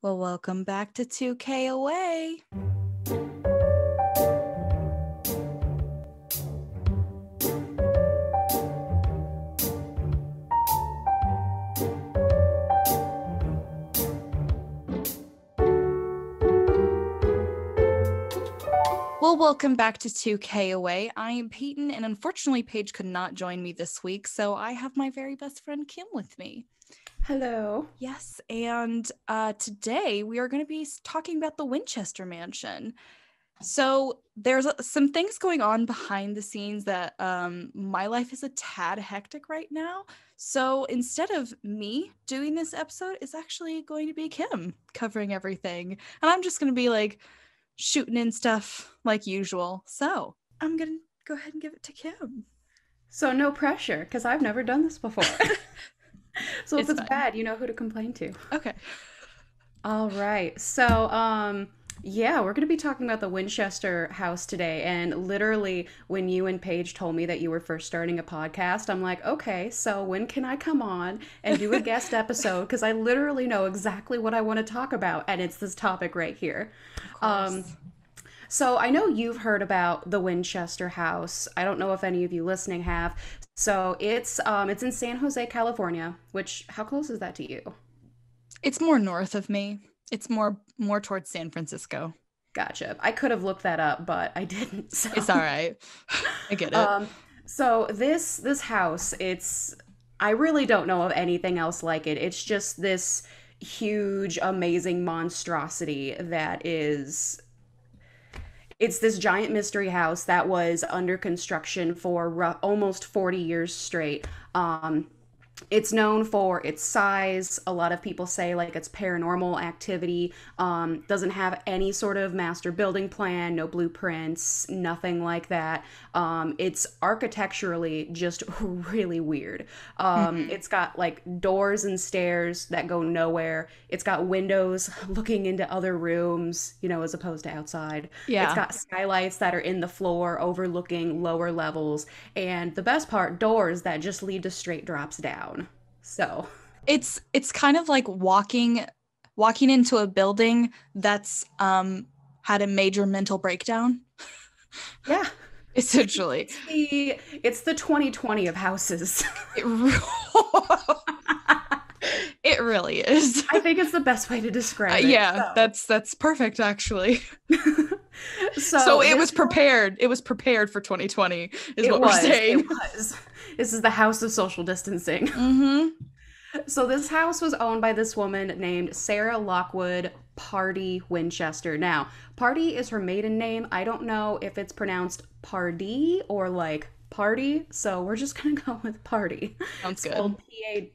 Well, welcome back to 2K Away. Well, welcome back to 2K Away. I am Payton, and unfortunately, Paige could not join me this week, so I have my very best friend Kim with me. Hello. Yes, and today we are going to be talking about the Winchester Mansion. So there's some things going on behind the scenes that my life is a tad hectic right now. So instead of me doing this episode, it's actually going to be Kim covering everything. And I'm just going to be like shooting in stuff like usual. So I'm going to go ahead and give it to Kim. So no pressure, because I've never done this before. So if it's fine. bad, you know who to complain to. Okay. All right. So, yeah, we're going to be talking about the Winchester house today. And literally, when you and Paige told me that you were first starting a podcast, I'm like, okay, so when can I come on and do a guest episode? Because I literally know exactly what I want to talk about, and it's this topic right here. Of course. So I know you've heard about the Winchester house. I don't know if any of you listening have. So it's in San Jose, California, which how close is that to you? It's more north of me. It's more towards San Francisco. Gotcha. I could have looked that up, but I didn't. So. It's all right. I get it. So this house, I really don't know of anything else like it. It's just this huge, amazing monstrosity that is. It's this giant mystery house that was under construction for almost 40 years straight. It's known for its size. A lot of people say like it's paranormal activity. Doesn't have any sort of master building plan, no blueprints, nothing like that. It's architecturally just really weird. It's got like doors and stairs that go nowhere. It's got windows looking into other rooms, as opposed to outside. Yeah. It's got skylights that are in the floor overlooking lower levels. And the best part, doors that just lead to straight drops down. So it's kind of like walking into a building that's had a major mental breakdown. Yeah. Essentially. It's the 2020 of houses. It really is. I think it's the best way to describe it. Yeah, so. That's perfect actually. So it was prepared. It was prepared for 2020 is what we're saying. It was. This is the house of social distancing. Mm-hmm. So this house was owned by this woman named Sarah Lockwood Pardee Winchester. Now, Pardee is her maiden name. I don't know if it's pronounced Pardee or like Party, so we're just gonna go with Pardee. Sounds good. Spelled Pardee.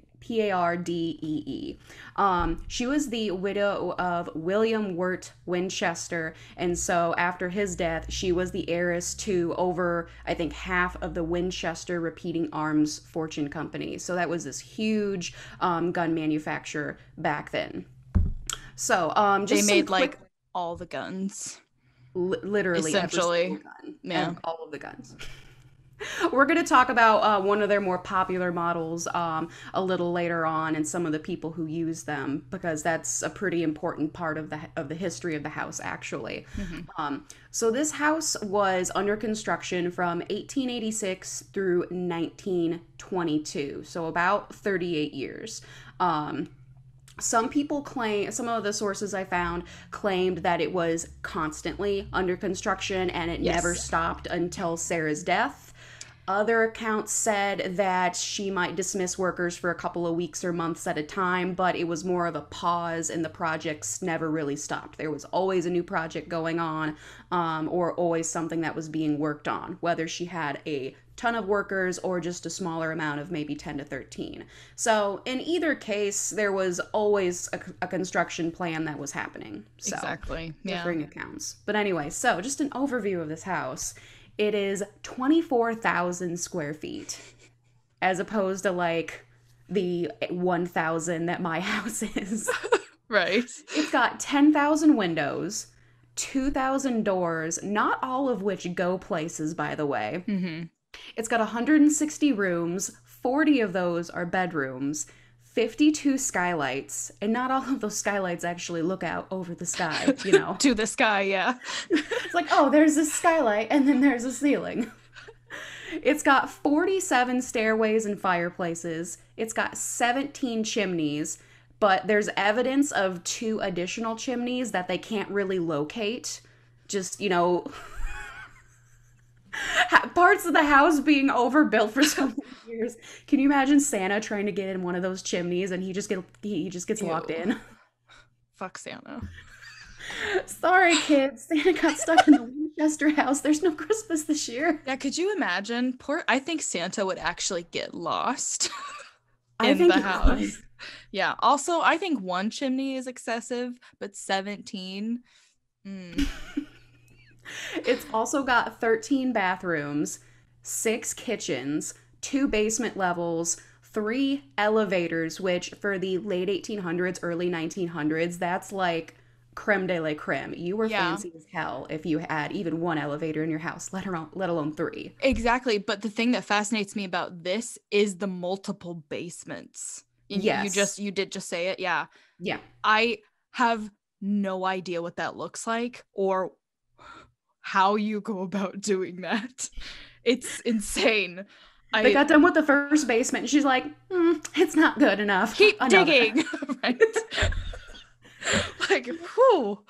She was the widow of William Wirt Winchester, and so after his death, she was the heiress to over, I think, half of the Winchester Repeating Arms Fortune Company. So that was this huge gun manufacturer back then. So just they made like all the guns, literally essentially, every single gun, yeah, all of the guns. We're going to talk about one of their more popular models a little later on and some of the people who use them, because that's a pretty important part of the history of the house, actually. Mm-hmm. So this house was under construction from 1886 through 1922, so about 38 years. Some of the sources I found claimed that it was constantly under construction and it never stopped until Sarah's death. Other accounts said that she might dismiss workers for a couple of weeks or months at a time, but it was more of a pause and the projects never really stopped. There was always a new project going on, or always something that was being worked on, whether she had a ton of workers or just a smaller amount of maybe 10 to 13. So in either case, there was always a construction plan that was happening. So, exactly. Yeah. Differing accounts. But anyway, so just an overview of this house. It is 24,000 square feet, as opposed to like the 1,000 that my house is. Right. It's got 10,000 windows, 2,000 doors, not all of which go places, by the way. Mm-hmm. It's got 160 rooms, 40 of those are bedrooms, 52 skylights, and not all of those skylights actually look out over the sky, you know. To the sky, yeah. It's like, oh, there's a skylight and then there's a ceiling. It's got 47 stairways and fireplaces. It's got 17 chimneys, but there's evidence of 2 additional chimneys that they can't really locate. Just, you know, parts of the house being overbuilt for so many years. Can you imagine Santa trying to get in one of those chimneys and he just gets locked in? Fuck Santa. Sorry, kids. Santa got stuck in the Winchester house. There's no Christmas this year. Yeah, could you imagine? I think Santa would actually get lost I in think the it house. would. Yeah. Also, I think 1 chimney is excessive, but 17. It's also got 13 bathrooms, 6 kitchens, 2 basement levels, 3 elevators, which for the late 1800s, early 1900s, that's like creme de la creme. You were Yeah. fancy as hell if you had even 1 elevator in your house, let alone 3. Exactly. But the thing that fascinates me about this is the multiple basements. Yes. You did just say it. Yeah. Yeah. I have no idea what that looks like or how you go about doing that. It's insane. They got done with the first basement and she's like, it's not good enough. Keep Another. digging. Right. Like, whew.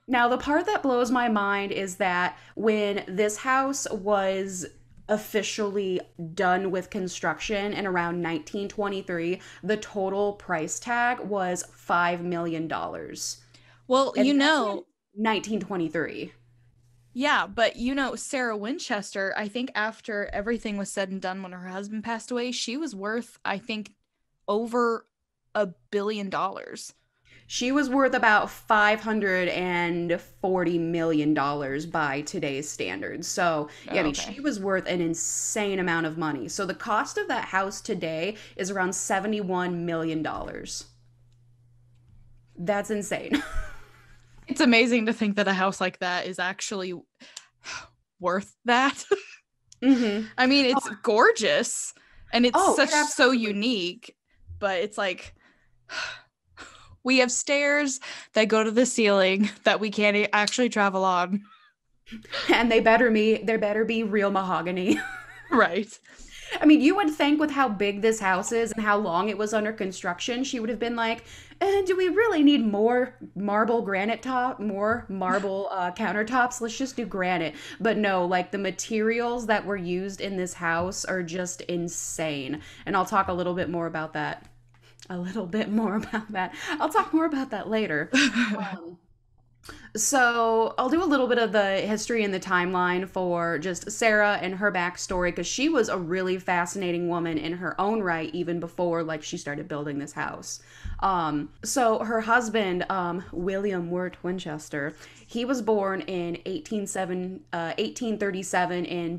Now, the part that blows my mind is that when this house was officially done with construction in around 1923, the total price tag was $5 million. Well, And you that's know, in 1923. yeah, but you know, Sarah Winchester, I think after everything was said and done when her husband passed away, she was worth, I think, over $1 billion. She was worth about $540 million by today's standards. So, yeah, I mean, Okay. she was worth an insane amount of money. So the cost of that house today is around $71 million. That's insane. It's amazing to think that a house like that is actually worth that. Mm-hmm. I mean, it's gorgeous and it's Oh, such it so absolutely- unique, but it's like we have stairs that go to the ceiling that we can't actually travel on. And they better be real mahogany. Right. I mean, you would think with how big this house is and how long it was under construction, she would have been like, do we really need more marble countertops? Let's just do granite. But no, like the materials that were used in this house are just insane. And I'll talk a little bit more about that. I'll talk more about that later. So I'll do a little bit of the history and the timeline for just Sarah and her backstory, because she was a really fascinating woman in her own right, even before like she started building this house. So her husband, William Winchester, he was born in 1837 in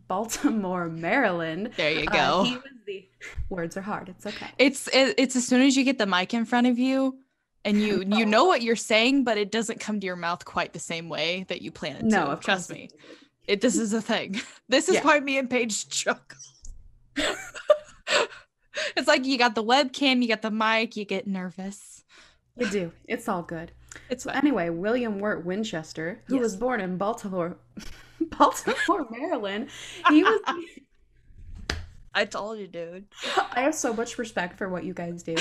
Baltimore, Maryland. There you go. He was the words are hard. It's okay. It's as soon as you get the mic in front of you and you know what you're saying, but it doesn't come to your mouth quite the same way that you plan it to. No, of Trust course me. This is a thing. This is Yeah. why me and Paige chuckle. It's like you got the webcam, you got the mic, you get nervous. You do. It's all good. It's fine. Anyway, William Winchester, who Yes. was born in Baltimore, Maryland, he was. I told you, dude. I have so much respect for what you guys do.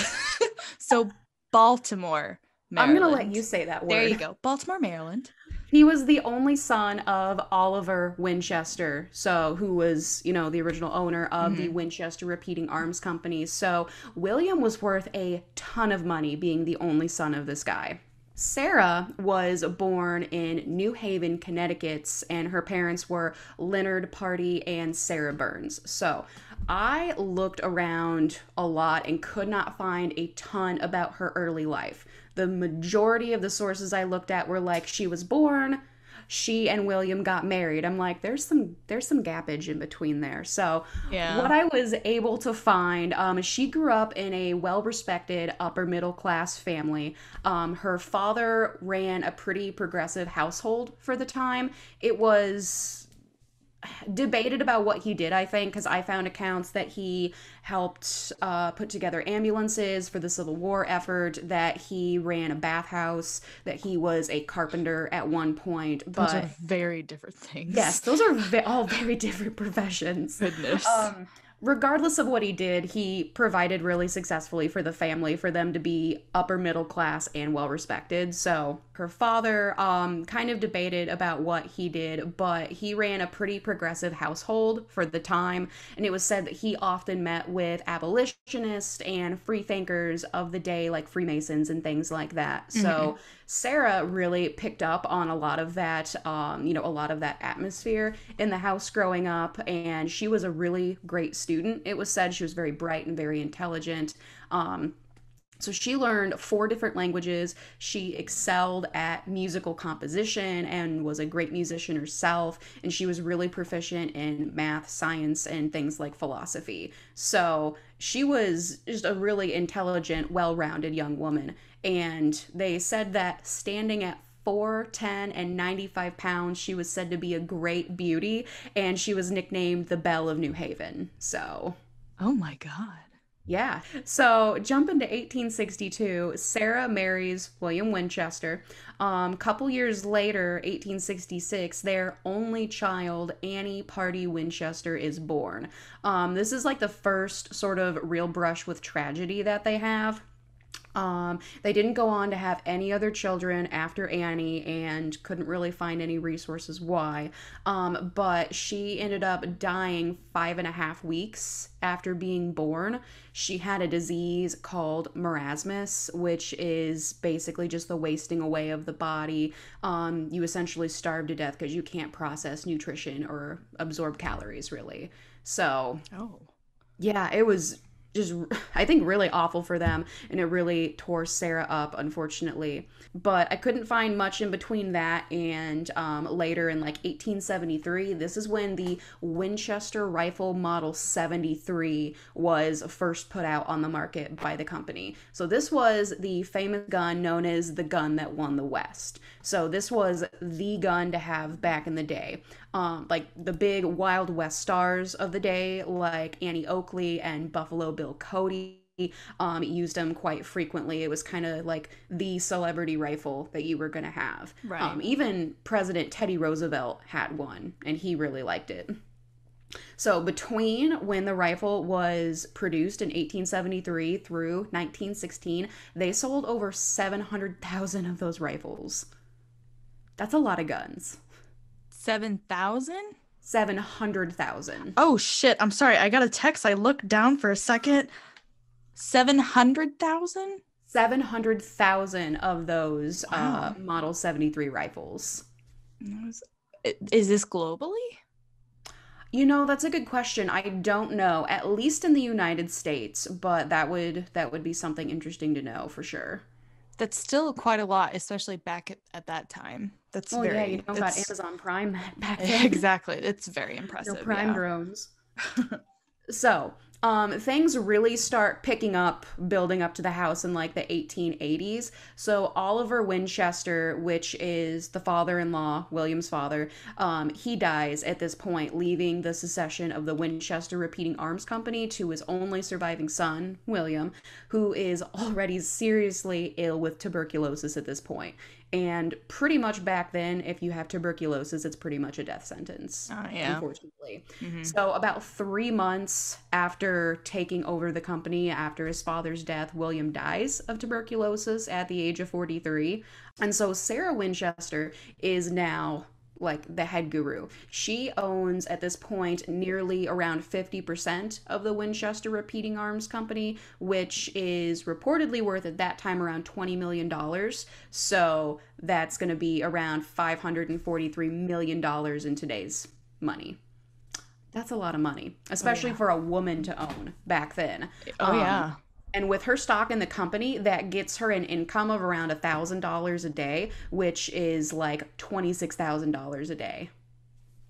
So Baltimore, Maryland. I'm gonna let you say that word. There you go. Baltimore, Maryland. He was the only son of Oliver Winchester, who was, the original owner of the Winchester Repeating Arms Company. So William was worth a ton of money being the only son of this guy. Sarah was born in New Haven, Connecticut, and her parents were Leonard Party and Sarah Burns. So I looked around a lot and could not find a ton about her early life. The majority of the sources I looked at were like, she was born, she and William got married. I'm like, there's some gappage in between there. So Yeah. what I was able to find, she grew up in a well-respected upper middle class family. Her father ran a pretty progressive household for the time. It was debated about what he did, I think, because I found accounts that he helped put together ambulances for the Civil War effort, that he ran a bathhouse, that he was a carpenter at one point. Those are But very different yes, things. those are all very different professions. Goodness. Um, Regardless of what he did, he provided really successfully for the family, for them to be upper middle class and well respected. So her father kind of debated about what he did, but he ran a pretty progressive household for the time, and it was said that he often met with abolitionists and free thinkers of the day, like Freemasons and things like that. Mhm. So Sarah really picked up on a lot of that, a lot of that atmosphere in the house growing up, and she was a really great student. It was said she was very bright and very intelligent. So she learned 4 different languages. She excelled at musical composition and was a great musician herself. And she was really proficient in math, science, and things like philosophy. So she was just a really intelligent, well rounded young woman. And they said that standing at 4, 10, and 95 pounds, she was said to be a great beauty. And she was nicknamed the Belle of New Haven. So. Oh my God. Yeah. So jump into 1862. Sarah marries William Winchester. Couple years later, 1866, their only child, Annie Party Winchester, is born. This is like the first sort of real brush with tragedy that they have. They didn't go on to have any other children after Annie and couldn't really find any resources why. But she ended up dying 5.5 weeks after being born. She had a disease called marasmus, which is basically just the wasting away of the body. You essentially starve to death because you can't process nutrition or absorb calories, really. So, Oh. yeah, it was just, I think, really awful for them, and it really tore Sarah up, unfortunately. But I couldn't find much in between that and later in like 1873. This is when the Winchester Rifle Model 73 was first put out on the market by the company. So this was the famous gun known as the gun that won the West. So this was the gun to have back in the day. Like the big Wild West stars of the day, like Annie Oakley and Buffalo Bill Cody, used them quite frequently. It was kind of like the celebrity rifle that you were going to have. Right. Even President Teddy Roosevelt had one, and he really liked it. So between when the rifle was produced in 1873 through 1916, they sold over 700,000 of those rifles. That's a lot of guns. 7,000? 700,000. Oh shit. I'm sorry. I got a text. I looked down for a second. 700,000? 700,000 of those Wow. Model 73 rifles. Is this globally? That's a good question. I don't know. At least in the United States, but that would be something interesting to know for sure. That's still quite a lot, especially back at that time. That's Well, yeah, you very, don't got it's Amazon Prime back then. exactly. It's very No impressive. Prime Yeah. drones. So, things really start picking up, building up to the house in like the 1880s. So, Oliver Winchester, which is the father in law, William's father, he dies at this point, leaving the succession of the Winchester Repeating Arms Company to his only surviving son, William, who is already seriously ill with tuberculosis at this point. And pretty much back then, if you have tuberculosis, it's pretty much a death sentence, Oh, yeah. unfortunately. Hmm. So, about 3 months after taking over the company, after his father's death, William dies of tuberculosis at the age of 43. And so, Sarah Winchester is now like the head guru. She owns at this point nearly around 50% of the Winchester Repeating Arms Company, which is reportedly worth at that time around $20 million. So that's going to be around $543 million in today's money. That's a lot of money, Oh, especially yeah. for a woman to own back then. Oh, yeah. And with her stock in the company, that gets her an income of around $1,000 a day, which is like $26,000 a day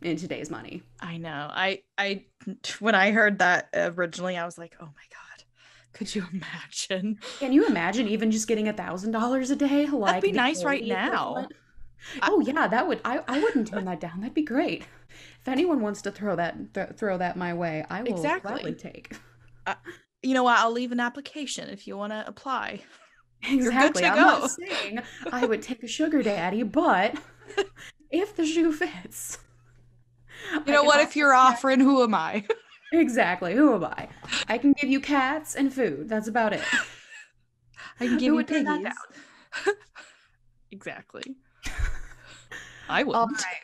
in today's money. I know. When I heard that originally, I was like, oh my God, could you imagine? Can you imagine even just getting $1,000 a day? That'd Like be the nice right hourly now. equivalent? I, Oh yeah, that would I wouldn't turn that down. That'd be great. If anyone wants to throw that my way, I will gladly exactly. take. I, you know what? I'll leave an application if you want to apply. You're good Exactly. to I'm not go. saying I would take a sugar daddy, but if the shoe fits, You I know can what? offer If you're cats. offering, who am I? Exactly. Who am I? I can give you cats and food. That's about it. I can give Who you would turn that piggies. down? Exactly. I All wouldn't. right.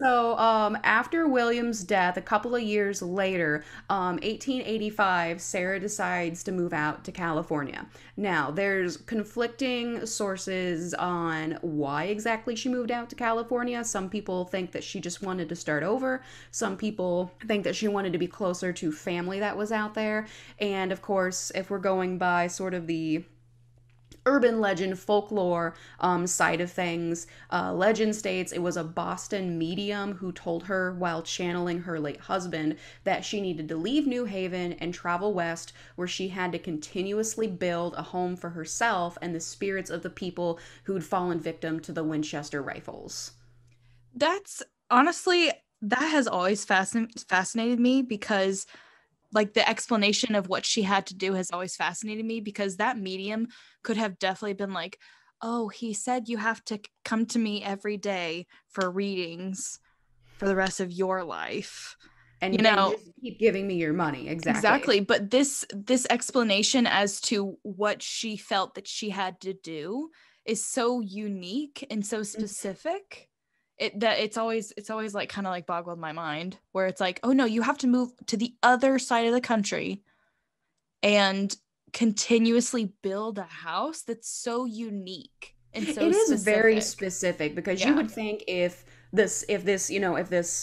So, after William's death, a couple of years later, 1885, Sarah decides to move out to California. Now, there's conflicting sources on why exactly she moved out to California. Some people think that she just wanted to start over. Some people think that she wanted to be closer to family that was out there. And of course, if we're going by sort of the urban legend folklore side of things, legend states it was a Boston medium who told her while channeling her late husband that she needed to leave New Haven and travel west, where she had to continuously build a home for herself and the spirits of the people who'd fallen victim to the Winchester rifles. That's honestly, that has always fascinated me because like the explanation of what she had to do has always fascinated me because that medium could have definitely been like, oh, he said you have to come to me every day for readings for the rest of your life. You And know, just keep giving me your money. Exactly. exactly. But this explanation as to what she felt that she had to do is so unique and so specific. It's always like kind of like boggled my mind where it's like, oh no, you have to move to the other side of the country and continuously build a house that's so unique and so It is very specific. specific because you Yeah. would think if this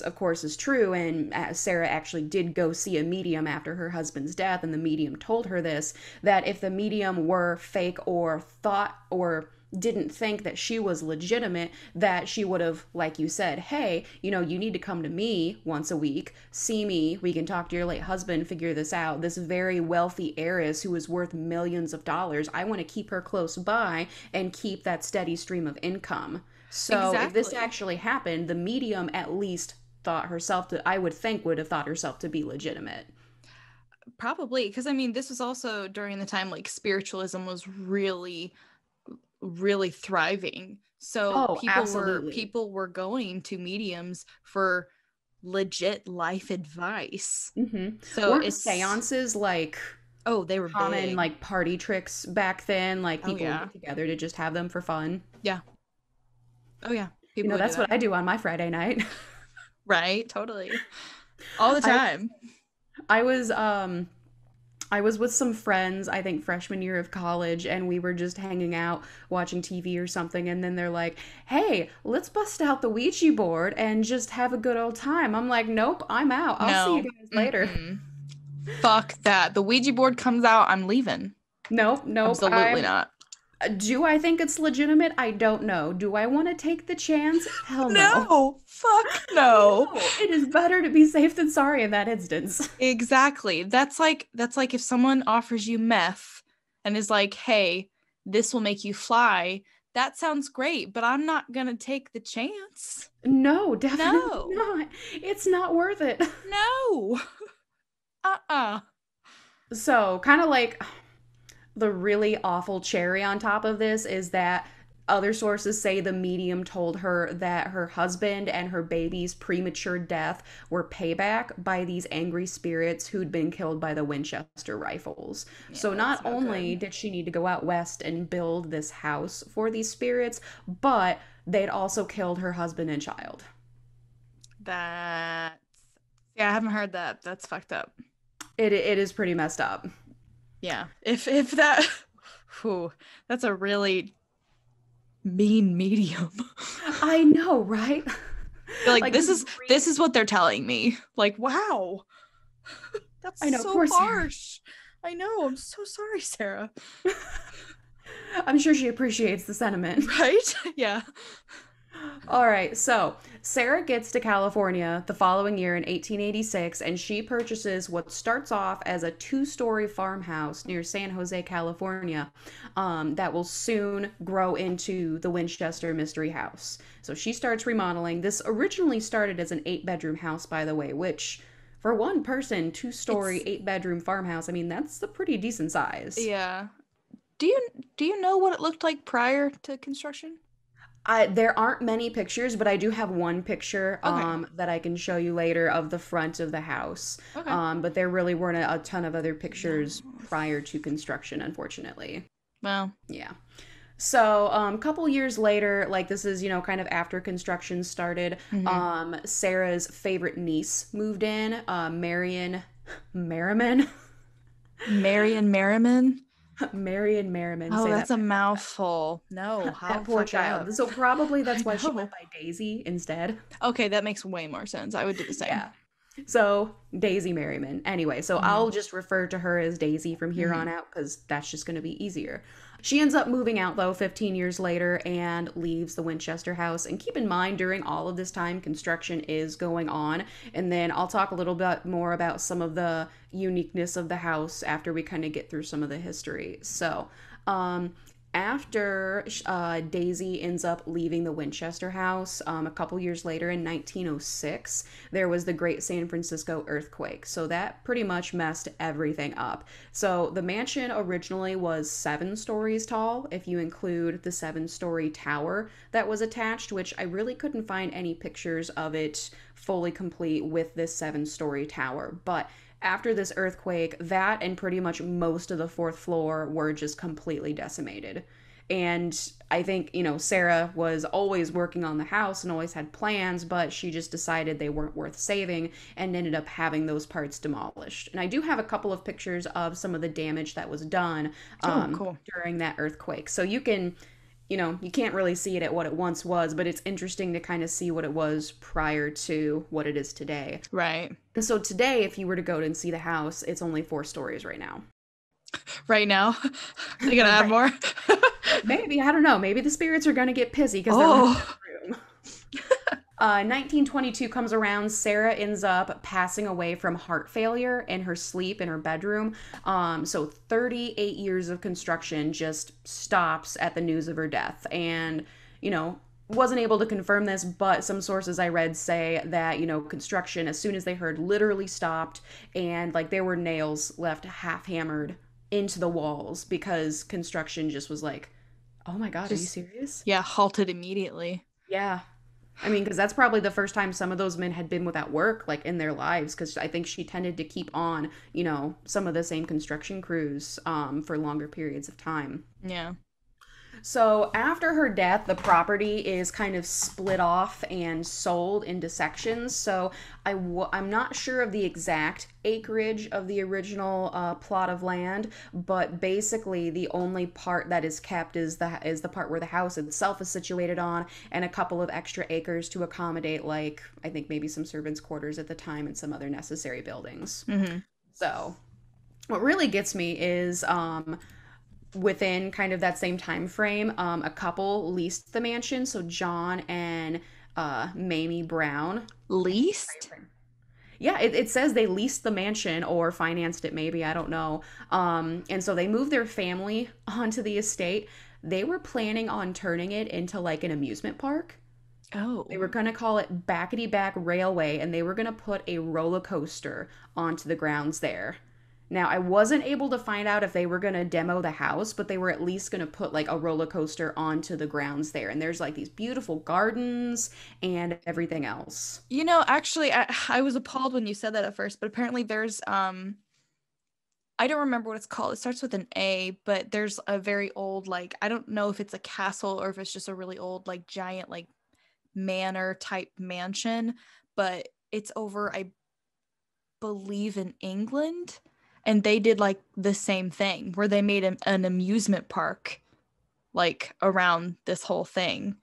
of course is true, and Sarah actually did go see a medium after her husband's death, and the medium told her this, that if the medium were fake or thought or didn't think that she was legitimate, that she would have, like you said, hey, you need to come to me once a week, see me, we can talk to your late husband, figure this out. This very wealthy heiress who is worth millions of dollars, I want to keep her close by and keep that steady stream of income. So if this Exactly. actually happened, the medium at least thought herself to, I would think, would have thought herself to be legitimate. Probably because I mean this was also during the time like spiritualism was really thriving. So Oh, absolutely. people were going to mediums for legit life advice. So Weren't it's seances like oh, they were common big. like party tricks back then? Like Oh people would yeah. get together to just have them for fun. Yeah. Oh yeah. People would do That's that. what I do on my Friday night. Right? Totally. All the I time. I was I was with some friends, I think freshman year of college, and we were just hanging out watching TV or something, and then they're like, "Hey, let's bust out the Ouija board and just have a good old time." I'm like, "Nope, I'm out. I'll see you No. guys later." Mm-mm. Fuck that. The Ouija board comes out, I'm leaving. Nope, nope. Absolutely not. Do I think it's legitimate? I don't know. Do I want to take the chance? Hell no. No. Fuck no. No, it is better to be safe than sorry in that instance. Exactly. That's like if someone offers you meth and is like, "Hey, this will make you fly." That sounds great, but I'm not going to take the chance. No, definitely No. not. It's not worth it. No. Uh-uh. So, kind of like the really awful cherry on top of this is that other sources say the medium told her that her husband and her baby's premature death were payback by these angry spirits who'd been killed by the Winchester rifles. Yeah, So that's not no only good. did she need to go out west and build this house for these spirits, but they'd also killed her husband and child. That's Yeah, I haven't heard that. That's fucked up. It is pretty messed up. Yeah. If that whew, that's a really mean medium. I know, right? Like Like this this is this is what they're telling me. Like, wow. That's I know, so poor Sarah. harsh. I know. I'm so sorry, Sarah. I'm sure she appreciates the sentiment. Right? Yeah. All right, so Sarah gets to California the following year in 1886, and she purchases what starts off as a two-story farmhouse near San Jose, California, that will soon grow into the Winchester Mystery House. So she starts remodeling. This originally started as an eight-bedroom house, by the way, which for one person, two-story, It's eight-bedroom farmhouse, I mean, that's a pretty decent size. yeah. Do you know what it looked like prior to construction? There aren't many pictures, but I do have one picture Okay. that I can show you later of the front of the house. Okay. But there really weren't a ton of other pictures No. prior to construction, unfortunately. Well. Yeah. So, a couple years later, like this is, kind of after construction started, Hmm. Sarah's favorite niece moved in, Marion Merriman. Marion Merriman. Marion Merriman, Oh, say that that's a five times fast. mouthful. No, That how poor fuck child. up. So probably I that's why she went know. by Daisy instead. Okay, that makes way more sense. I would do the same. Yeah. So Daisy Merriman. Anyway, so Hmm. I'll just refer to her as Daisy from here on Hmm. out because that's just going to be easier. She ends up moving out though 15 years later and leaves the Winchester house. And keep in mind, during all of this time, construction is going on. And then I'll talk a little bit more about some of the uniqueness of the house after we kind of get through some of the history. So, um, after Daisy ends up leaving the Winchester house, a couple years later in 1906, there was the Great San Francisco earthquake. So that pretty much messed everything up. So the mansion originally was 7 stories tall, if you include the 7-story tower that was attached, which I really couldn't find any pictures of it fully complete with this 7-story tower. But after this earthquake, that and pretty much most of the fourth floor were just completely decimated. And I think, Sarah was always working on the house and always had plans, but she just decided they weren't worth saving and ended up having those parts demolished. And I do have a couple of pictures of some of the damage that was done Oh, cool. during that earthquake. So you can't really see it at what it once was, but it's interesting to kind of see what it was prior to what it is today. Right. And so today, if you were to go and see the house, it's only 4 stories right now. Right now. Are you gonna have Right. more? Maybe, I don't know. Maybe the spirits are going to get pissy because they don't have Oh. enough room. 1922 comes around. Sarah ends up passing away from heart failure in her sleep in her bedroom. So 38 years of construction just stops at the news of her death. And, wasn't able to confirm this, but some sources I read say that, construction, as soon as they heard, literally stopped. And like there were nails left half hammered into the walls because construction just was like, oh my God, are you Just serious? yeah, halted immediately. Yeah. I mean, because that's probably the first time some of those men had been without work, like in their lives, because I think she tended to keep on, some of the same construction crews for longer periods of time. Yeah. So after her death, the property is kind of split off and sold into sections. So I'm not sure of the exact acreage of the original plot of land, but basically the only part that is kept is the part where the house itself is situated on, and a couple of extra acres to accommodate, like I think maybe some servants' quarters at the time and some other necessary buildings. Hmm. So what really gets me is within kind of that same time frame, a couple leased the mansion. So John and Mamie Brown. Least? Yeah, it says they leased the mansion or financed it, maybe, I don't know. And so they moved their family onto the estate. They were planning on turning it into like an amusement park. They Oh. were going to call it Backety Back Railway, and they were going to put a roller coaster onto the grounds there. Now, I wasn't able to find out if they were going to demo the house, but they were at least going to put like a roller coaster onto the grounds there. And there's like these beautiful gardens and everything else. Actually, I was appalled when you said that at first, but apparently there's I don't remember what it's called. It starts with an A, but there's a very old, like, I don't know if it's a castle or if it's just a really old, like, giant, like, manor type mansion, but it's over, I believe, in England. And they did like the same thing where they made an amusement park like around this whole thing,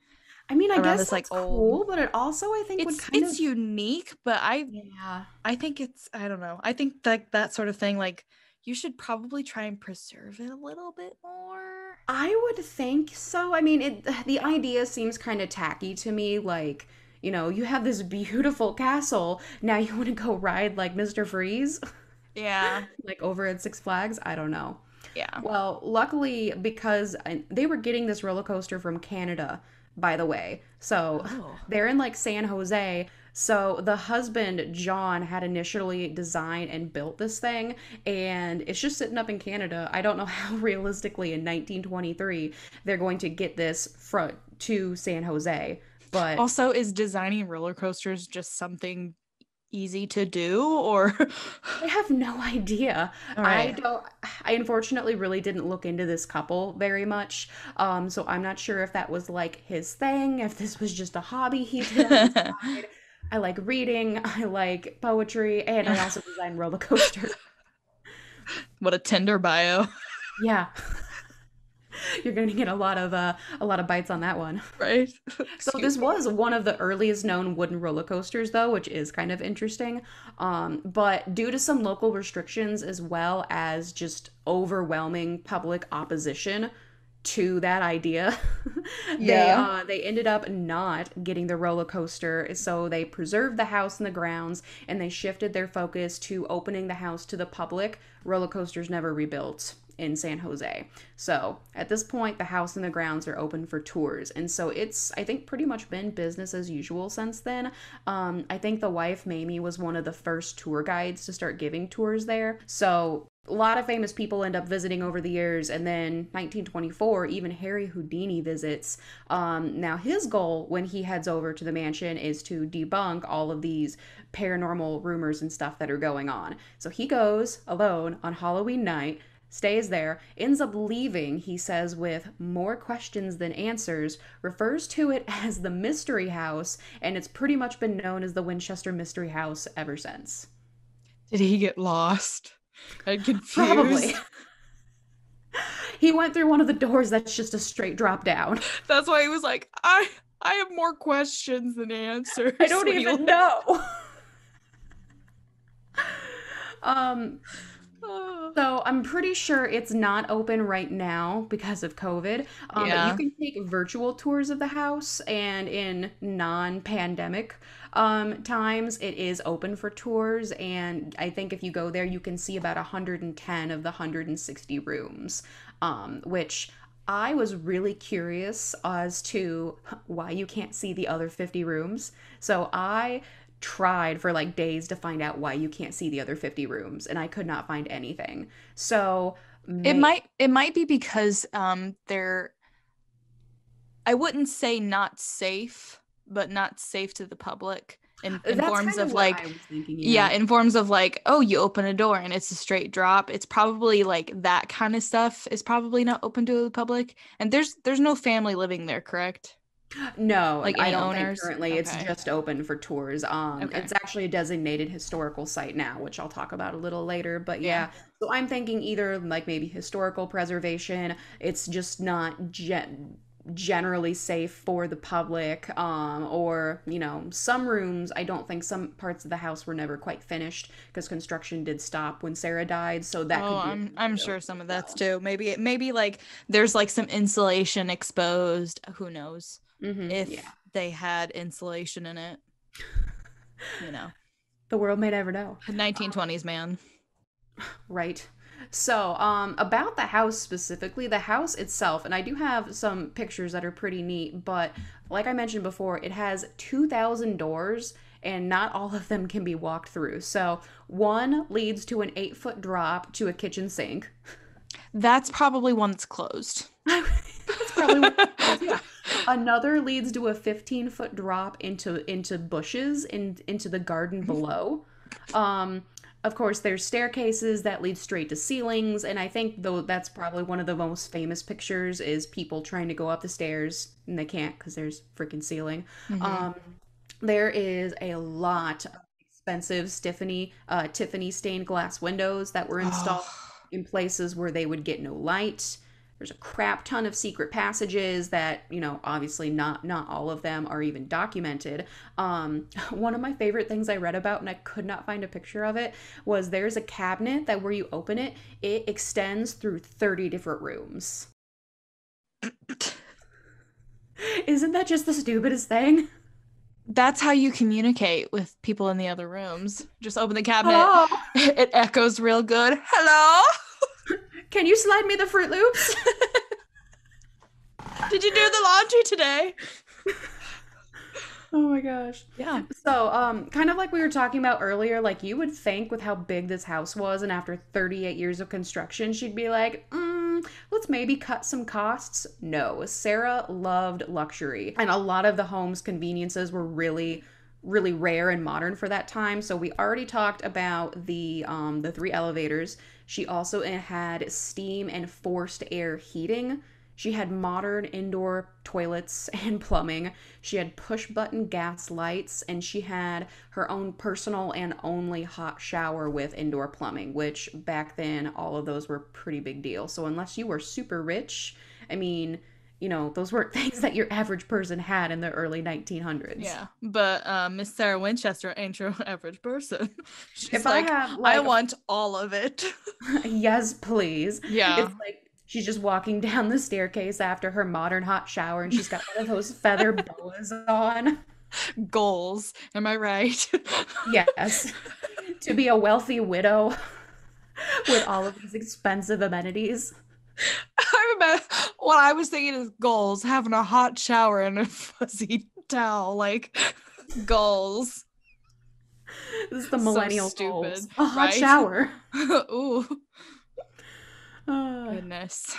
I mean, I around guess this like that's old. cool, but it also, I think, would kind It's of, unique, but I yeah. I think it's, I don't know. I think like that sort of thing, like you should probably try and preserve it a little bit more. I would think so. I mean, the idea seems kind of tacky to me. Like, you have this beautiful castle. Now you want to go ride like Mr. Freeze, Yeah. like over at Six Flags? I don't know. Yeah. Well, luckily, because they were getting this roller coaster from Canada, by the way. So Oh. they're in like San Jose. So the husband, John, had initially designed and built this thing, and it's just sitting up in Canada. I don't know how realistically in 1923 they're going to get this front to San Jose, but Also, is designing roller coasters just something easy to do, or I have no idea. all I right. don't, I unfortunately really didn't look into this couple very much. So I'm not sure if that was like his thing, if this was just a hobby he did on the side. I like reading, I like poetry, and I also design roller coasters. What a tender bio. Yeah, you're gonna get a lot of bites on that one. Right? So Excuse this me. was one of the earliest known wooden roller coasters, though, which is kind of interesting. But due to some local restrictions as well as just overwhelming public opposition to that idea, Yeah. they ended up not getting the roller coaster. So they preserved the house and the grounds, and they shifted their focus to opening the house to the public. Roller coasters never rebuilt in San Jose. So at this point, the house and the grounds are open for tours. And so it's, I think, pretty much been business as usual since then. I think the wife, Mamie, was one of the first tour guides to start giving tours there. So a lot of famous people end up visiting over the years. And then 1924, even Harry Houdini visits. Now, his goal when he heads over to the mansion is to debunk all of these paranormal rumors and stuff that are going on. So he goes alone on Halloween night, stays there, ends up leaving, he says, with more questions than answers, refers to it as the Mystery House, and it's pretty much been known as the Winchester Mystery House ever since. Did he get lost and Probably. confused? He went through one of the doors that's just a straight drop down. That's why he was like, I have more questions than I answers don't when he even left. know. um, Oh. So I'm pretty sure it's not open right now because of COVID. But you Yeah. can take virtual tours of the house, and in non-pandemic times, it is open for tours. And I think if you go there, you can see about 110 of the 160 rooms, which I was really curious as to why you can't see the other 50 rooms. So I tried for like days to find out why you can't see the other 50 rooms, and I could not find anything. So It might be because they're, I wouldn't say not safe, but not safe to the public in that's forms kind of of what like, I was thinking, yeah, yeah. in forms of like, oh, you open a door and it's a straight drop. It's probably like that kind of stuff is probably not open to the public. And there's no family living there, correct? No, Like I any don't think owners? currently it's Okay. just open for tours. Okay. It's actually a designated historical site now, which I'll talk about a little later. But Yeah. yeah, so I'm thinking either like maybe historical preservation. It's just not generally safe for the public, or some rooms. I don't think some parts of the house were never quite finished because construction did stop when Sarah died, so that Oh, could be a I'm possibility sure some of as that's well. too. Maybe like there's like some insulation exposed. Who knows Yeah, if they had insulation in it, you know. the world may never know. 1920s, man. Right. So, about the house specifically, the house itself, and I do have some pictures that are pretty neat, but like I mentioned before, it has 2,000 doors, and not all of them can be walked through. So, one leads to an 8-foot drop to a kitchen sink. That's probably one that's closed. That's probably what it was, yeah. Another leads to a 15-foot drop into bushes into the garden below. Um, of course, there's staircases that lead straight to ceilings, and I think though that's probably one of the most famous pictures is people trying to go up the stairs and they can't because there's freaking ceiling. Hmm. Um, there is a lot of expensive Tiffany stained glass windows that were installed Oh, in places where they would get no light. There's a crap ton of secret passages that, obviously not all of them are even documented. One of my favorite things I read about, and I could not find a picture of it, was there's a cabinet that where you open it, it extends through 30 different rooms. Isn't that just the stupidest thing? That's how you communicate with people in the other rooms. Just open the cabinet. Hello? It echoes real good. Hello? Can you slide me the Fruit Loops? Did you do the laundry today? Oh my gosh. Yeah. So, kind of like we were talking about earlier, like you would think with how big this house was, and after 38 years of construction, she'd be like, let's maybe cut some costs. No, Sarah loved luxury, and a lot of the home's conveniences were really rare and modern for that time. So we already talked about the 3 elevators. She also had steam and forced air heating. She had modern indoor toilets and plumbing. She had push-button gas lights, and she had her own personal and only hot shower with indoor plumbing, which back then, all of those were pretty big deal. So unless you were super rich, I mean, those weren't things that your average person had in the early 1900s. Yeah, but Miss Sarah Winchester ain't your average person. She's If like, I have, I want all of it. yes, please. Yeah. It's like she's just walking down the staircase after her modern hot shower, and she's got one of those feather boas on. Goals. Am I right? Yes. To be a wealthy widow with all of these expensive amenities. I remember what I was thinking is goals, having a hot shower and a fuzzy towel, like goals. This is the millennial stupid, goals. A hot right? shower. Ooh. Goodness.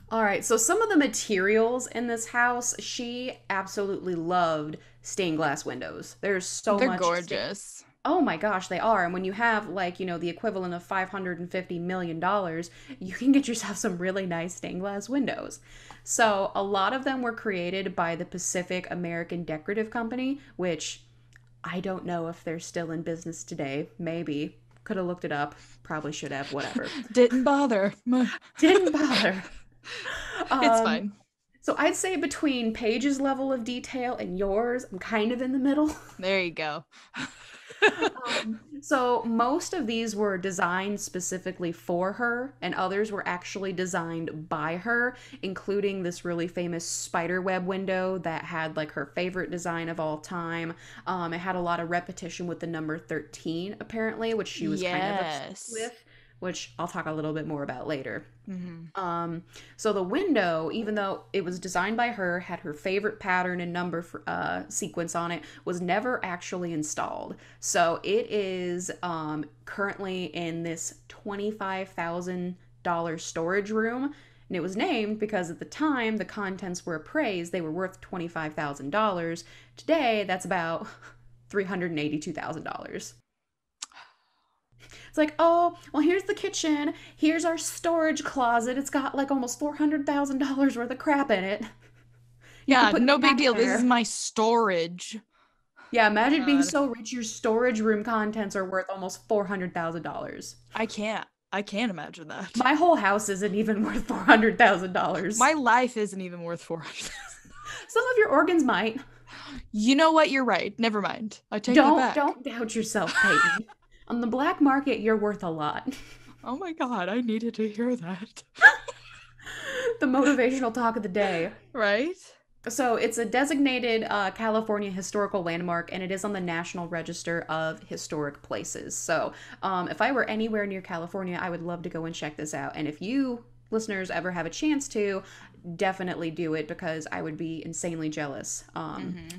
All right, so some of the materials in this house, she absolutely loved stained glass windows. There's so They're much. gorgeous. Oh my gosh, they are. And when you have the equivalent of $550 million, you can get yourself some really nice stained glass windows. So a lot of them were created by the Pacific American Decorative Company, which I don't know if they're still in business today. Maybe. Could have looked it up. Probably should have. Whatever. Didn't bother. Didn't bother. It's fine. So I'd say between Paige's level of detail and yours, I'm kind of in the middle. There you go. So most of these were designed specifically for her, and others were actually designed by her, including this really famous spiderweb window that had like her favorite design of all time. It had a lot of repetition with the number 13, apparently, which she was kind of obsessed with, which I'll talk a little bit more about later. Mm-hmm. So the window, even though it was designed by her, had her favorite pattern and number sequence on it, was never actually installed. So it is currently in this $25,000 storage room. And it was named because at the time the contents were appraised. They were worth $25,000. Today, that's about $382,000. It's like, oh, well, here's the kitchen. Here's our storage closet. It's got like almost $400,000 worth of crap in it. Yeah, no big deal. This is my storage. Yeah, imagine being so rich your storage room contents are worth almost $400,000. I can't imagine that. My whole house isn't even worth $400,000. My life isn't even worth $400,000. Some of your organs might. You know what? You're right. Never mind. I take that back. Don't doubt yourself, Payton. On the black market, you're worth a lot. Oh my god, I needed to hear that. The motivational talk of the day. Right? So it's a designated California historical landmark, and it is on the National Register of Historic Places. So if I were anywhere near California, I would love to go and check this out. And if you listeners ever have a chance to, definitely do it, because I would be insanely jealous.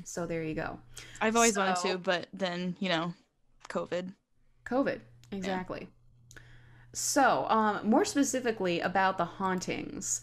So there you go. I've always wanted to, but then, COVID, exactly. Yeah. So, more specifically about the hauntings.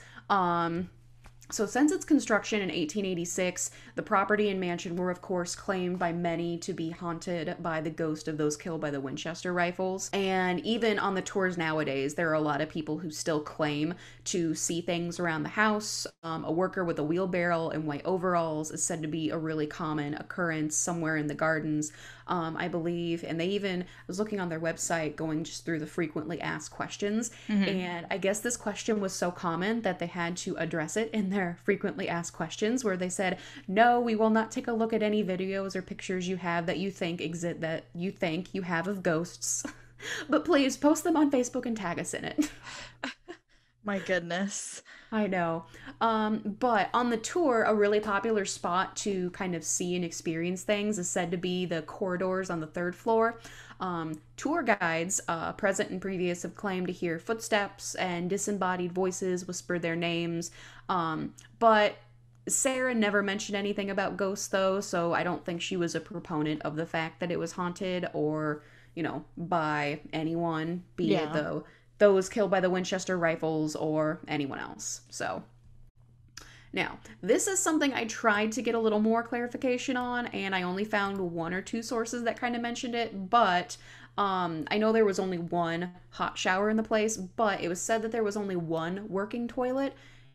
So, since its construction in 1886, the property and mansion were, of course, claimed by many to be haunted by the ghost of those killed by the Winchester rifles. And even on the tours nowadays, there are a lot of people who still claim to see things around the house. A worker with a wheelbarrow and white overalls is said to be a really common occurrence somewhere in the gardens, I believe. And they even, I was looking on their website, going just through the frequently asked questions. And I guess this question was so common that they had to address it in their frequently asked questions, where they said, no, we will not take a look at any videos or pictures you have that you think you have of ghosts. But please post them on Facebook and tag us in it. My goodness. I know. But on the tour, a really popular spot to kind of see and experience things is said to be the corridors on the third floor. Tour guides, present and previous, have claimed to hear footsteps and disembodied voices whisper their names. But Sarah never mentioned anything about ghosts, though, so I don't think she was a proponent of the fact that it was haunted or, by anyone, be it those killed by the Winchester rifles or anyone else. So, now, this is something I tried to get a little more clarification on, and I only found one or two sources that kind of mentioned it, but I know there was only one hot shower in the place, but it was said that there was only one working toilet,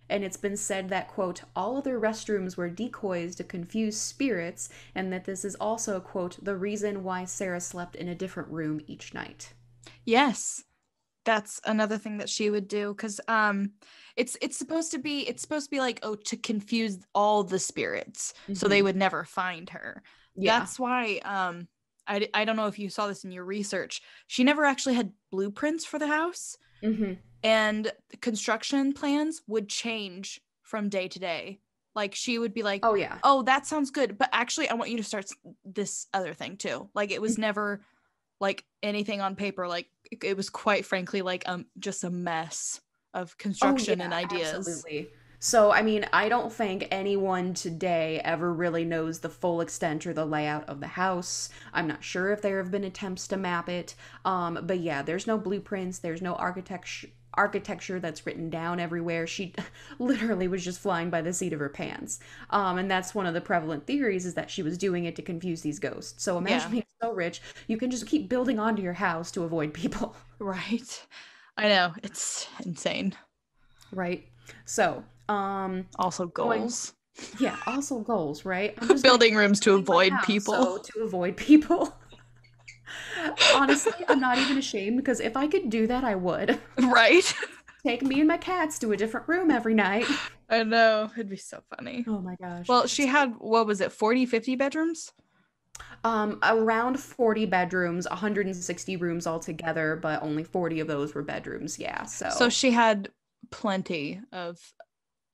and it's been said that, quote, all other restrooms were decoys to confuse spirits, and that this is also, quote, the reason why Sarah slept in a different room each night. Yes. That's another thing that she would do, because it's supposed to be like, oh, to confuse all the spirits, so they would never find her. Yeah. That's why I don't know if you saw this in your research. She never actually had blueprints for the house, and the construction plans would change from day to day. Like, she would be like, oh yeah, oh, that sounds good, but actually I want you to start this other thing too. Like, it was never like anything on paper. Like, it was quite frankly like just a mess of construction and ideas. Absolutely. So, I mean, I don't think anyone today ever really knows the full extent or the layout of the house. I'm not sure if there have been attempts to map it. But yeah, there's no blueprints. There's no architecture that's written down everywhere. She literally was just flying by the seat of her pants. And that's one of the prevalent theories, is that she was doing it to confuse these ghosts. So imagine being so rich, you can just keep building onto your house to avoid people. Right. I know. It's insane. Right. So, also goals. Also goals, right? I'm just building rooms to avoid people. So to avoid people. Honestly, I'm not even ashamed, because if I could do that, I would. Right? Take me and my cats to a different room every night. I know. It'd be so funny. Oh my gosh. Well, she had, what was it, 40, 50 bedrooms? Around 40 bedrooms, 160 rooms altogether, but only 40 of those were bedrooms. Yeah. So she had plenty of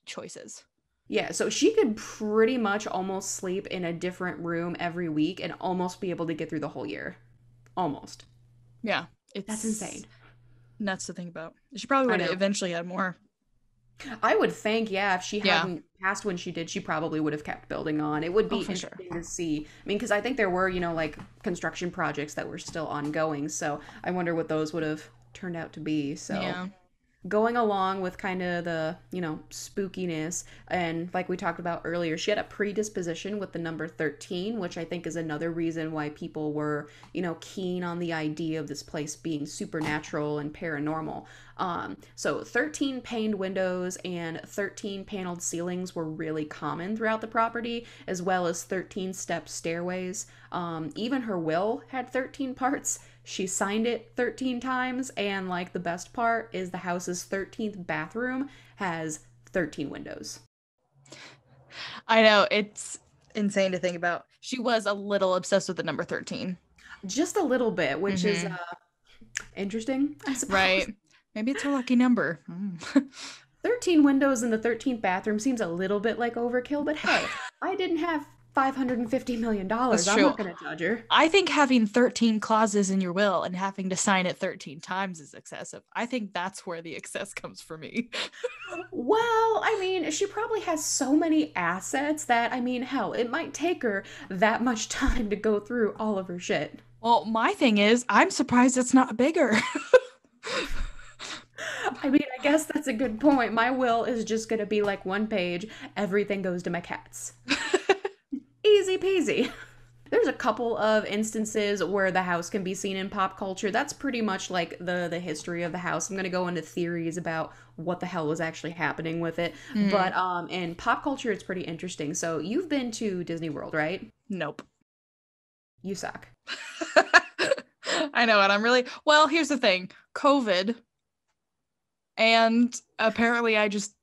choices. Yeah, so she could pretty much almost sleep in a different room every week and almost be able to get through the whole year. Almost. Yeah. That's insane. Nuts to think about. She probably would have eventually had more. I would think, if she hadn't passed when she did, she probably would have kept building on. It would be interesting to see. I mean, because I think there were, like construction projects that were still ongoing. So I wonder what those would have turned out to be. So going along with kind of the, spookiness, and like we talked about earlier, she had a predisposition with the number 13, which I think is another reason why people were, keen on the idea of this place being supernatural and paranormal. So 13 paned windows and 13 paneled ceilings were really common throughout the property, as well as 13 step stairways. Even her will had 13 parts. She signed it 13 times, and the best part is the house's 13th bathroom has 13 windows. I know, it's insane to think about. She was a little obsessed with the number 13. Just a little bit, which is interesting, I suppose. Right. Maybe it's her lucky number. 13 windows in the 13th bathroom seems a little bit like overkill, but hey, I didn't have $550 million. That's I'm true. not going to judge her. I think having 13 clauses in your will and having to sign it 13 times is excessive. I think that's where the excess comes for me. Well, I mean, she probably has so many assets that, hell, it might take her that much time to go through all of her shit. Well, my thing is, I'm surprised it's not bigger. I guess that's a good point. My will is just gonna be like one page. Everything goes to my cats. Easy peasy. There's a couple of instances where the house can be seen in pop culture. That's pretty much like the history of the house. I'm going to go into theories about what the hell was actually happening with it. Mhm. But in pop culture, it's pretty interesting. So you've been to Disney World, right? Nope. You suck. I know, and I'm really well. Here's the thing: COVID, and apparently, I just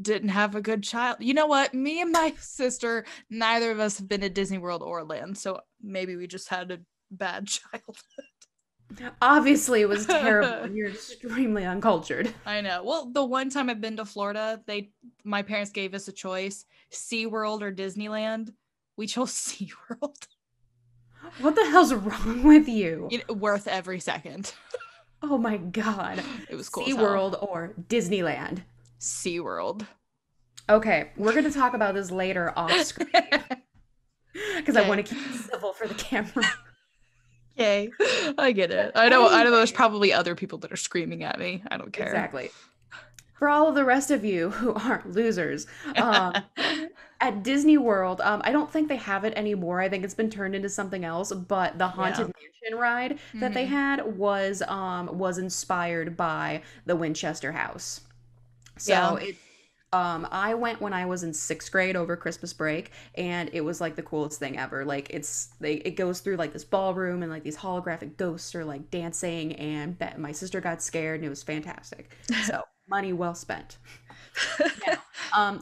didn't have a good child. You know what? Me and my sister, neither of us have been to Disney World or Land, so maybe we just had a bad childhood. Obviously, it was terrible, and you're extremely uncultured. I know. Well, the one time I've been to Florida, my parents gave us a choice: SeaWorld or Disneyland. We chose SeaWorld. What the hell's wrong with you? Worth every second. Oh my god. It was cool as hell. SeaWorld or Disneyland? SeaWorld. Okay, we're going to talk about this later off screen because I want to keep it civil for the camera. Yay. I get it. I know there's probably other people that are screaming at me. I don't care. Exactly. For all of the rest of you who aren't losers, at Disney World, I don't think they have it anymore. I think it's been turned into something else, but the Haunted Mansion ride that they had was inspired by the Winchester house. So I went when I was in 6th grade over Christmas break, and it was like the coolest thing ever. Like it goes through like this ballroom, and like these holographic ghosts are like dancing, and my sister got scared, and it was fantastic. So money well spent.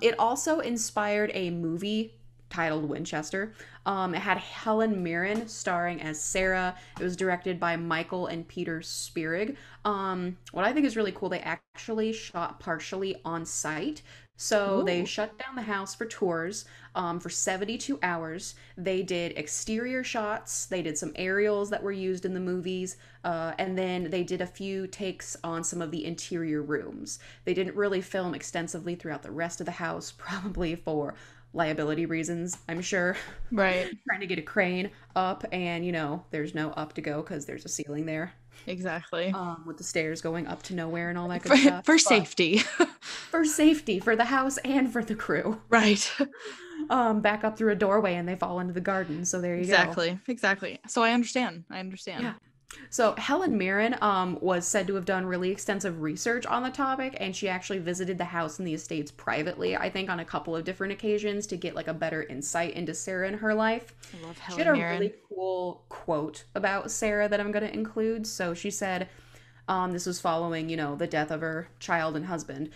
It also inspired a movie titled Winchester. It had Helen Mirren starring as Sarah. It was directed by Michael and Peter Spierig. What I think is really cool, they actually shot partially on site. So they shut down the house for tours for 72 hours. They did exterior shots. They did some aerials that were used in the movies. And then they did a few takes on some of the interior rooms. They didn't really film extensively throughout the rest of the house, probably for liability reasons, I'm sure. Right. Trying to get a crane up, and there's no up to go because there's a ceiling there. Exactly. With the stairs going up to nowhere and all that good stuff. For safety. For safety, for the house and for the crew. Right. Back up through a doorway and they fall into the garden. So there you go. Exactly. So I understand. Yeah. So Helen Mirren was said to have done really extensive research on the topic, and she actually visited the house and the estates privately, I think on a couple of different occasions, to get like a better insight into Sarah and her life. I love Helen She had a Mirren. really cool quote about Sarah that I'm going to include. So she said, this was following, the death of her child and husband.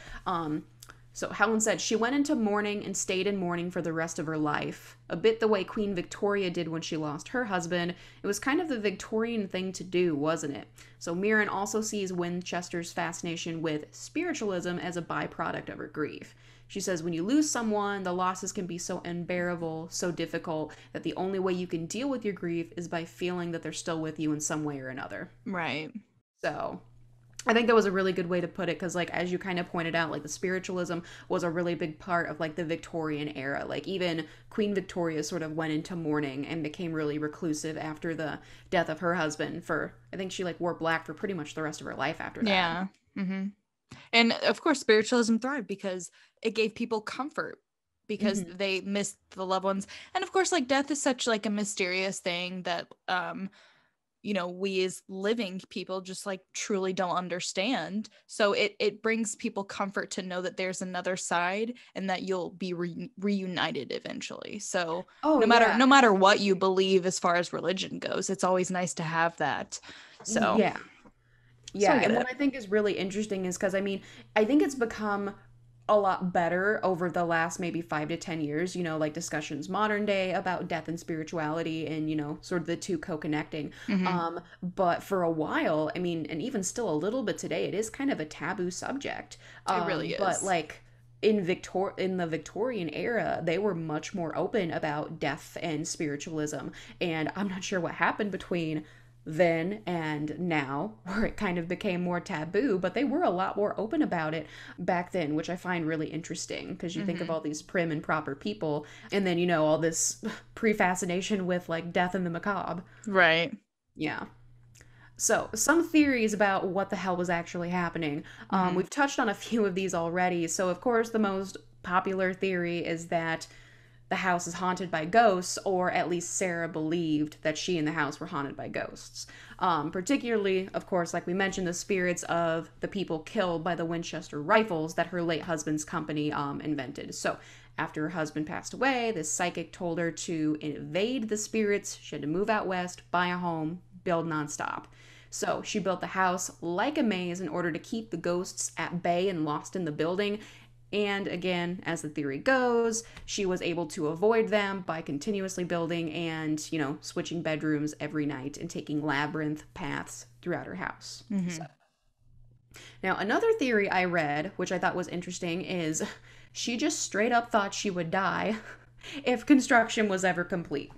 So Helen said, she went into mourning and stayed in mourning for the rest of her life. A bit the way Queen Victoria did when she lost her husband. It was kind of the Victorian thing to do, wasn't it? So Mirren also sees Winchester's fascination with spiritualism as a byproduct of her grief. She says, when you lose someone, the losses can be so unbearable, so difficult, that the only way you can deal with your grief is by feeling that they're still with you in some way or another. Right. So I think that was a really good way to put it, because like as you kind of pointed out, like the spiritualism was a really big part of like the Victorian era. Like even Queen Victoria sort of went into mourning and became really reclusive after the death of her husband. For I think she like wore black for pretty much the rest of her life after that. Yeah. Mm-hmm. And of course spiritualism thrived because it gave people comfort, because they missed the loved ones. And of course, like death is such like a mysterious thing that we as living people just like truly don't understand. So it brings people comfort to know that there's another side and that you'll be reunited eventually. So no matter what you believe as far as religion goes, it's always nice to have that. So yeah. And what I I think is really interesting is because I think it's become a lot better over the last maybe 5 to 10 years, like discussions modern day about death and spirituality and, sort of the two co-connecting. But for a while, and even still a little bit today, it is kind of a taboo subject. It really is. But like in the Victorian era, they were much more open about death and spiritualism. And I'm not sure what happened between then and now, where it kind of became more taboo, but they were a lot more open about it back then, which I find really interesting, because you think of all these prim and proper people, and then all this pre-fascination with like death and the macabre. Right. Yeah. So, some theories about what the hell was actually happening. Hmm. We've touched on a few of these already. So, of course, the most popular theory is that the house is haunted by ghosts, or at least Sarah believed that she and the house were haunted by ghosts. Particularly, of course, like we mentioned, the spirits of the people killed by the Winchester rifles that her late husband's company invented. So, after her husband passed away, this psychic told her to evade the spirits. She had to move out west, buy a home, build nonstop. So she built the house like a maze in order to keep the ghosts at bay and lost in the building. And again, as the theory goes, she was able to avoid them by continuously building and, switching bedrooms every night and taking labyrinth paths throughout her house. Hmm. So, now, another theory I read, which I thought was interesting, is she just straight up thought she would die if construction was ever complete.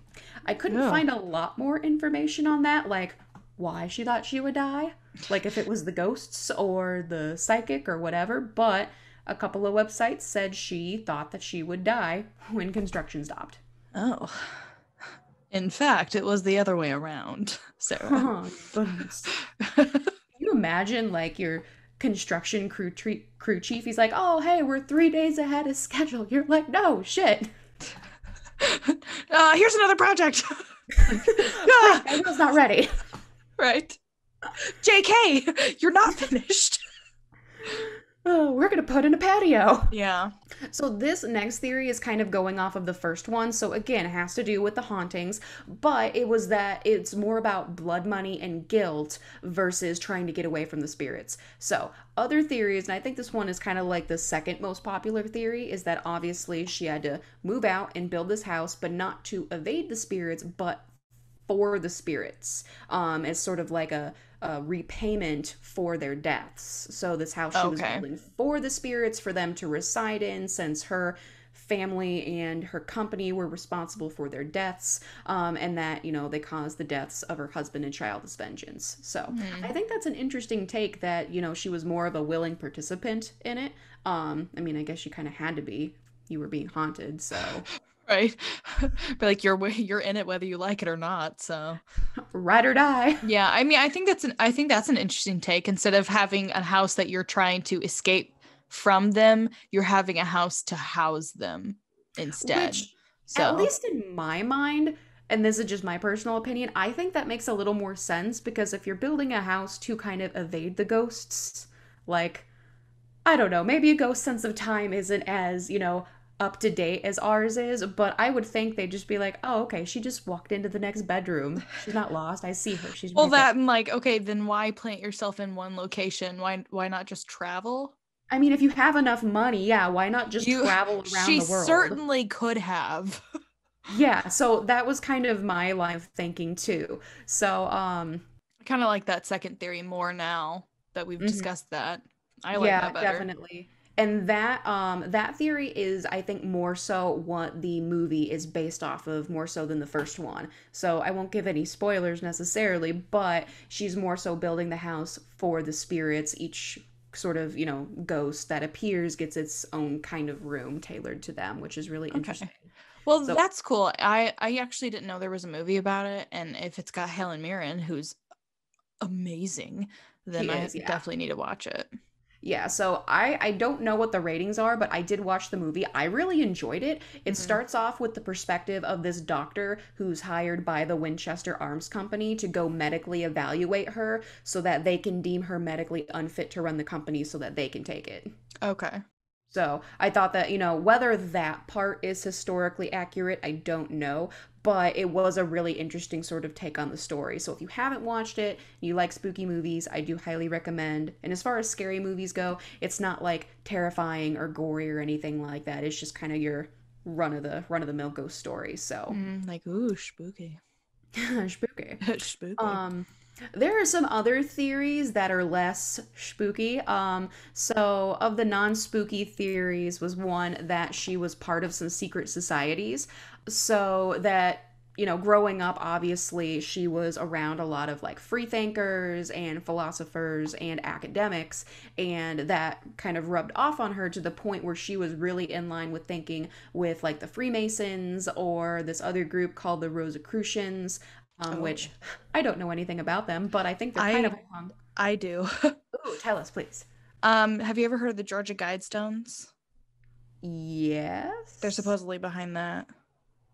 I couldn't Yeah. find a lot more information on that, like why she thought she would die, like if it was the ghosts or the psychic or whatever, but a couple of websites said she thought that she would die when construction stopped. Oh. In fact, it was the other way around, Sarah. But you imagine like your construction crew chief, he's like, oh hey, we're 3 days ahead of schedule. You're like, no shit. Here's another project. Wait, everyone's not ready. Right. JK, you're not finished. Oh, we're gonna put in a patio. Yeah. So this next theory is kind of going off of the first one. So again, it has to do with the hauntings, but it was that it's more about blood money and guilt versus trying to get away from the spirits. So other theories, and I think this one is kind of like the second most popular theory, is that obviously she had to move out and build this house, but not to evade the spirits, but for the spirits, as sort of like a repayment for their deaths. So this house she was Okay. building for the spirits, for them to reside in, since her family and her company were responsible for their deaths, and that they caused the deaths of her husband and child as vengeance. So Hmm. I think that's an interesting take, that she was more of a willing participant in it. I mean, I guess you kind of had to be. You were being haunted, so Right. But like you're in it whether you like it or not. So ride or die. yeah, I mean, I think that's an interesting take. Instead of having a house that you're trying to escape from them, you're having a house to house them instead. Which, at So least in my mind, and this is just my personal opinion, I think that makes a little more sense, because if you're building a house to kind of evade the ghosts, like, I don't know, maybe a ghost sense of time isn't as, up to date as ours is, but I would think they'd just be like, oh, okay, she just walked into the next bedroom. She's not lost. I see her. She's well, right there. that and like, okay, then why plant yourself in one location? Why not just travel? I mean, if you have enough money, yeah, why not just You travel around she the world? certainly could have. Yeah, so that was kind of my line of thinking too. So, I kind of like that second theory more now that we've mhm. discussed that. I like Yeah, that better. definitely. And that theory is, I think, more so what the movie is based off of, more so than the first one. So I won't give any spoilers necessarily, but she's more so building the house for the spirits. Each sort of, ghost that appears gets its own kind of room tailored to them, which is really interesting. Okay. Well, So that's cool. I actually didn't know there was a movie about it, and if it's got Helen Mirren, who's amazing, then she I is, yeah. definitely need to watch it. Yeah, so I don't know what the ratings are, but I did watch the movie. I really enjoyed it. It Hmm. starts off with the perspective of this doctor who's hired by the Winchester Arms Company to go medically evaluate her so that they can deem her medically unfit to run the company so that they can take it. Okay. So I thought that, whether that part is historically accurate, I don't know, but it was a really interesting sort of take on the story. So if you haven't watched it, you like spooky movies, I do highly recommend. And as far as scary movies go, it's not like terrifying or gory or anything like that. It's just kind of your run of the mill ghost story. So Like, ooh, spooky. spooky. Spooky. Um, there are some other theories that are less spooky. So of the non-spooky theories was one that she was part of some secret societies. So that, growing up, obviously, she was around a lot of like free thinkers and philosophers and academics, and that kind of rubbed off on her to the point where she was really in line with thinking with like the Freemasons or this other group called the Rosicrucians. which Oh, I don't know anything about them, but I think they're kind of I along. I do. Ooh, tell us, please. Have you ever heard of the Georgia Guidestones? They're Yes. supposedly behind that.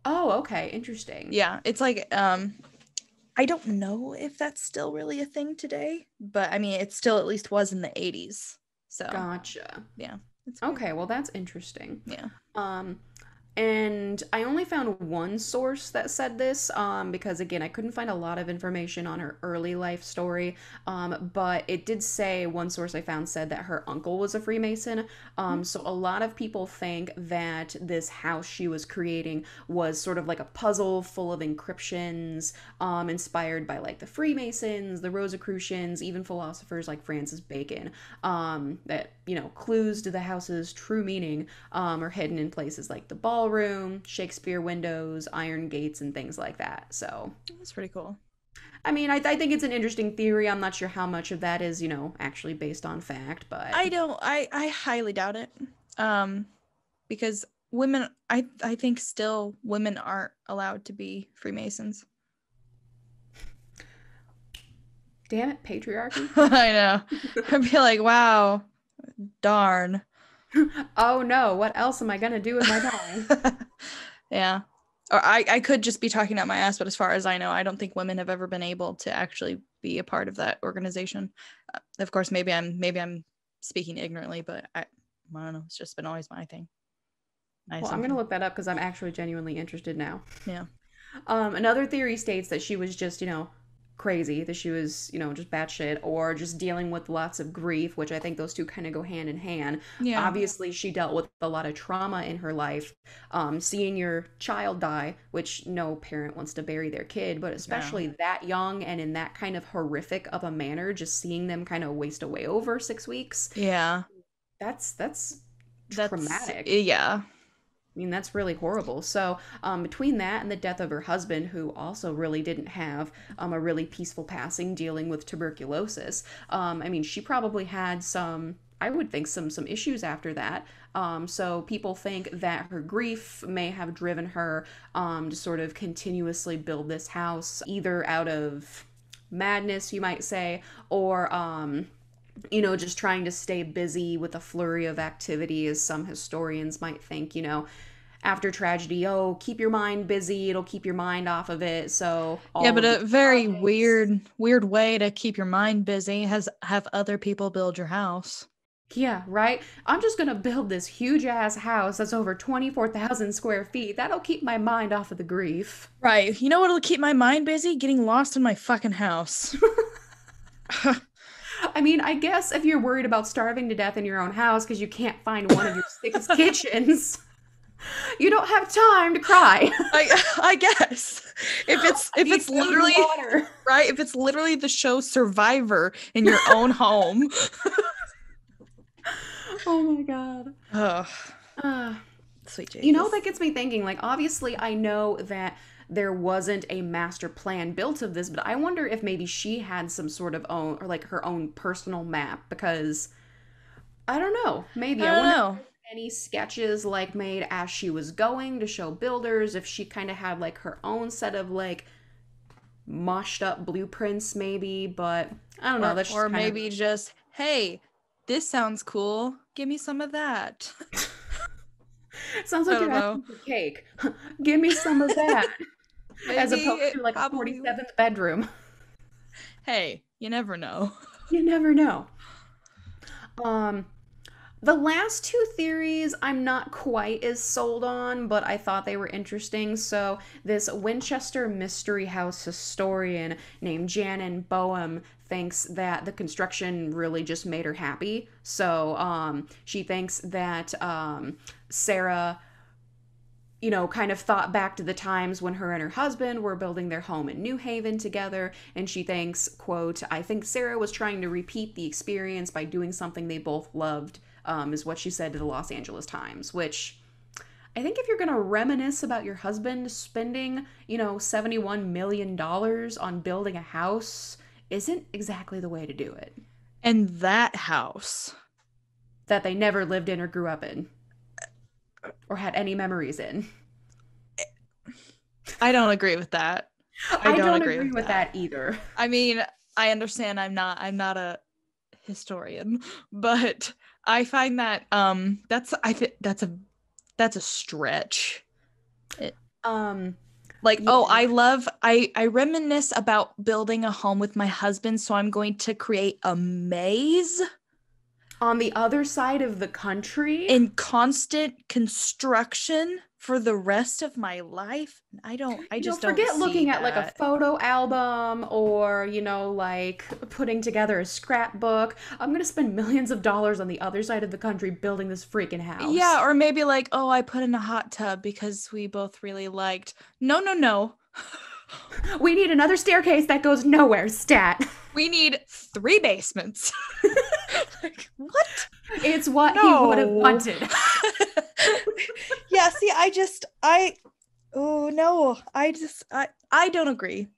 Oh, okay, interesting. Yeah, it's like I don't know if that's still really a thing today, but I mean it still at least was in the 80s. So, Gotcha. yeah. It's very Okay, cool. well, that's interesting. Yeah. Um, and I only found one source that said this, because again, I couldn't find a lot of information on her early life story. But it did say one source I found said that her uncle was a Freemason. So a lot of people think that this house she was creating was sort of like a puzzle full of encryptions, inspired by like the Freemasons, the Rosicrucians, even philosophers like Francis Bacon. That clues to the house's true meaning are hidden in places like the ballroom, Shakespeare windows, iron gates, and things like that. So, That's pretty cool. I mean, I think it's an interesting theory. I'm not sure how much of that is, actually based on fact, but I don't I highly doubt it. Um because women I think still women aren't allowed to be Freemasons. damn it, patriarchy. I know. I'd be like, wow, darn. Oh no, what else am I gonna do with my time? Yeah. Or I could just be talking out my ass, but as far as I know, I don't think women have ever been able to actually be a part of that organization. Of course, maybe I'm speaking ignorantly, but I don't know. It's just been always my thing, my Well, I'm gonna assumption. look that up because I'm actually genuinely interested now. Yeah. Another theory states that she was just, crazy, that she was, just batshit, or just dealing with lots of grief, which I think those two kind of go hand in hand. Yeah. Obviously, she dealt with a lot of trauma in her life. Seeing your child die, which no parent wants to bury their kid, but No. especially that young and in that kind of horrific of a manner, just seeing them kind of waste away over 6 weeks, Yeah. that's That's traumatic. yeah. I mean, that's really horrible. So, between that and the death of her husband, who also really didn't have a really peaceful passing dealing with tuberculosis, I mean, she probably had some, I would think, some issues after that. So, people think that her grief may have driven her to sort of continuously build this house, either out of madness, you might say, or just trying to stay busy with a flurry of activity, as some historians might think, after tragedy, oh, keep your mind busy, it'll keep your mind off of it. So Yeah, all but of a these very projects. weird way to keep your mind busy has have other people build your house. Yeah, right. I'm just gonna build this huge ass house that's over 24,000 square feet. That'll keep my mind off of the grief. Right. You know what'll keep my mind busy? Getting lost in my fucking house. I mean, I guess if you're worried about starving to death in your own house because you can't find one of your six kitchens, you don't have time to cry. I guess I if need it's food and literally water. right, if it's literally the show Survivor in your own home. Oh my god. Oh, Uh, sweet that Jesus. gets me thinking. Like, obviously, I know that there wasn't a master plan built of this, but I wonder if maybe she had some sort of own, or like her own personal map, because I don't know. I Maybe I don't wonder if know. there's any sketches like made as she was going to show builders, if she kind of had like her own set of like moshed up blueprints, maybe. But I don't know. That's just Or kind of maybe just, hey, this sounds cool. Give me some of that. sounds I like you're don't know. asking for cake. Give me some of that, as Maybe opposed to it like a probably would. 47th bedroom. Hey, you never know. You never know. Um, the last two theories I'm not quite as sold on, but I thought they were interesting. So, this Winchester Mystery House historian named Janin Boehm thinks that the construction really just made her happy. So, she thinks that Sarah kind of thought back to the times when her and her husband were building their home in New Haven together, and she thinks, quote, I think Sarah was trying to repeat the experience by doing something they both loved, is what she said to the Los Angeles Times, which I think if you're going to reminisce about your husband spending, $71 million on building a house, isn't exactly the way to do it. And that house. That they never lived in or grew up in or had any memories in. I don't agree with that. I I don't don't agree agree with with that. that either. I mean, I understand I'm not a historian, but I find that that's a stretch. It, Um, like, yeah, oh, I reminisce about building a home with my husband, so I'm going to create a maze on the other side of the country. in constant construction for the rest of my life. I just don't Forget see looking at like a that. photo album or, like putting together a scrapbook. I'm gonna spend millions of dollars on the other side of the country building this freaking Yeah, house. or maybe like, oh, I put in a hot tub because we both really liked. No, no, no. We need another staircase that goes nowhere, stat. We need three basements. Like, what? It's what he would have No. wanted. Yeah, see, oh no, I don't agree.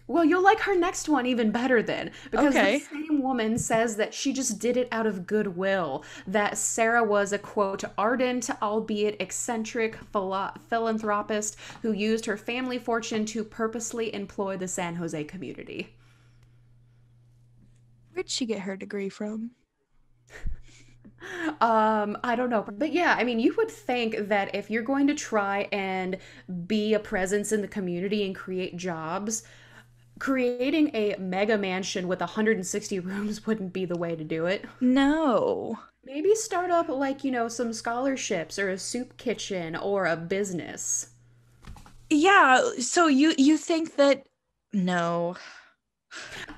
Well, you'll like her next one even better then, because the Okay. same woman says that she just did it out of goodwill, that Sarah was a quote, ardent, albeit eccentric philanthropist who used her family fortune to purposely employ the San Jose community. Where'd she get her degree from? I don't know. But yeah, I mean, you would think that if you're going to try and be a presence in the community and create jobs, creating a mega mansion with 160 rooms wouldn't be the way to do it. No. Maybe start up like, some scholarships or a soup kitchen or a business. Yeah, so you think that no.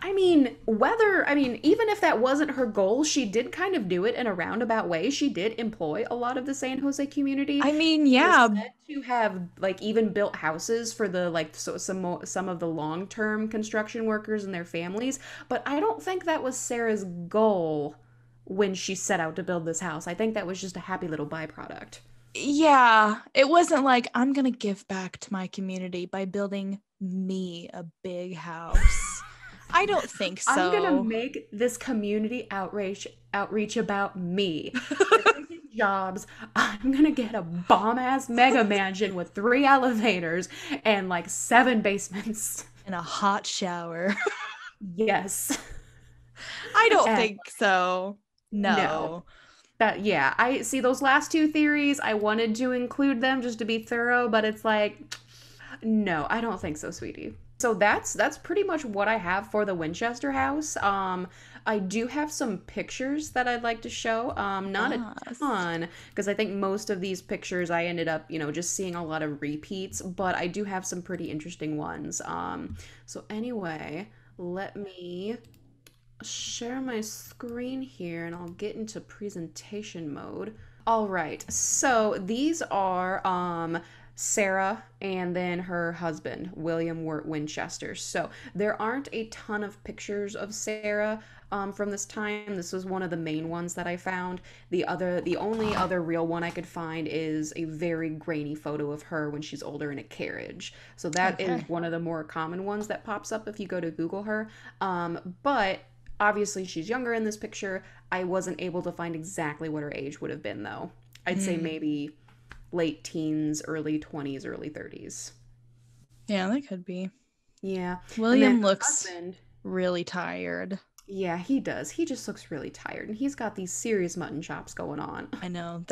Even if that wasn't her goal, she did kind of do it in a roundabout way. She did employ a lot of the San Jose community. I mean, She was yeah, said to have like even built houses for the like some of the long-term construction workers and their families, but I don't think that was Sarah's goal when she set out to build this house. I think that was just a happy little byproduct. yeah, it wasn't like I'm gonna give back to my community by building me a big house. I don't think I'm gonna so. make this community outreach about me. We're gonna get jobs. I'm gonna get a bomb ass mega mansion with 3 elevators and like 7 basements. In a hot shower. Yes. I don't And think so. no. No. That yeah, I see those last two theories. I wanted to include them just to be thorough, but it's like no, I don't think so, sweetie. So that's pretty much what I have for the Winchester house. I do have some pictures that I'd like to show. Not a Yes. ton, because I think most of these pictures I ended up, just seeing a lot of repeats, but I do have some pretty interesting ones. So anyway, let me share my screen here and I'll get into presentation mode. All right, so these are Sarah and then her husband, William Winchester. So there aren't a ton of pictures of Sarah from this time. This was one of the main ones that I found. The only other real one I could find is a very grainy photo of her when she's older in a carriage. So that is Okay. one of the more common ones that pops up if you go to Google her. But obviously, she's younger in this picture. I wasn't able to find exactly what her age would have been, though. I'd say Mm. maybe late teens, early 20s, early 30s. Yeah, that could be. Yeah. And then William her looks husband, really tired. yeah, he does. He just looks really tired, and he's got these serious mutton chops going on. I know.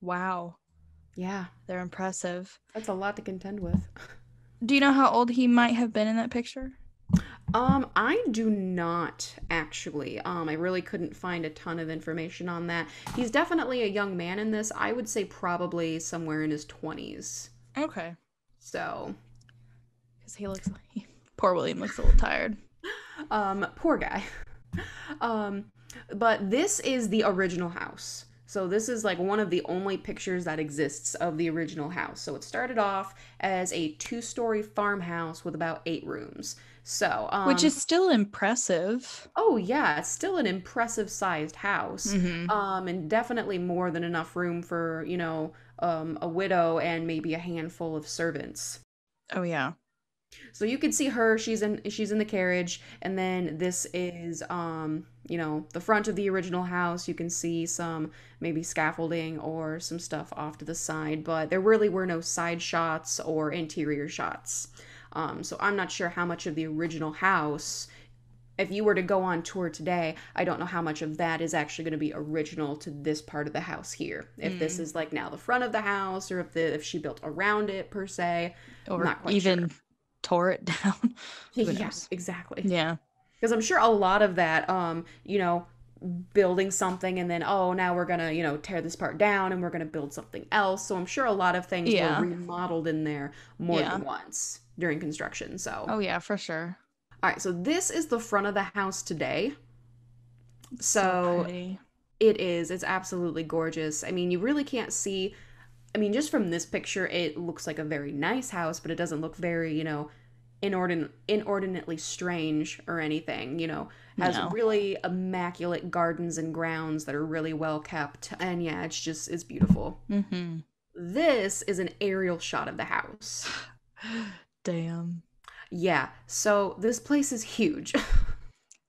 Wow, Yeah, they're impressive. that's a lot to contend with. Do you know how old he might have been in that picture? I do not actually. I really couldn't find a ton of information on that. He's definitely a young man in this. I would say probably somewhere in his 20s. Okay. So, Because poor William looks a little tired. poor guy. Um, but this is the original house. So this is like one of the only pictures that exists of the original house. So it started off as a 2-story farmhouse with about 8 rooms. So, Which is still impressive. oh yeah, it's still an impressive sized house. Mm-hmm. And definitely more than enough room for, a widow and maybe a handful of servants. Oh yeah. So you can see her, she's in the carriage, and then this is the front of the original house. You can see some maybe scaffolding or some stuff off to the side, but there really were no side shots or interior shots. So I'm not sure how much of the original house, if you were to go on tour today, I don't know how much of that is actually going to be original to this part of the house here. If this Mm. is like now the front of the house, or if she built around it per se, I'm Or not quite sure. even tore it down. Who Yeah, knows? exactly. Yeah. Because I'm sure a lot of that, building something and then, oh, now we're gonna, tear this part down and we're gonna build something else. So I'm sure a lot of things were Yeah. remodeled in there more Yeah. than once during construction. So, Oh yeah, for sure. all right, so this is the front of the house today. It's so So pretty. it's absolutely gorgeous. I mean, you really can't see, I mean, just from this picture, it looks like a very nice house, but it doesn't look very, inordinately strange or anything, has No. really immaculate gardens and grounds that are really well kept. And yeah, it's beautiful. Mm-hmm. This is an aerial shot of the house. Damn. Yeah, so this place is huge.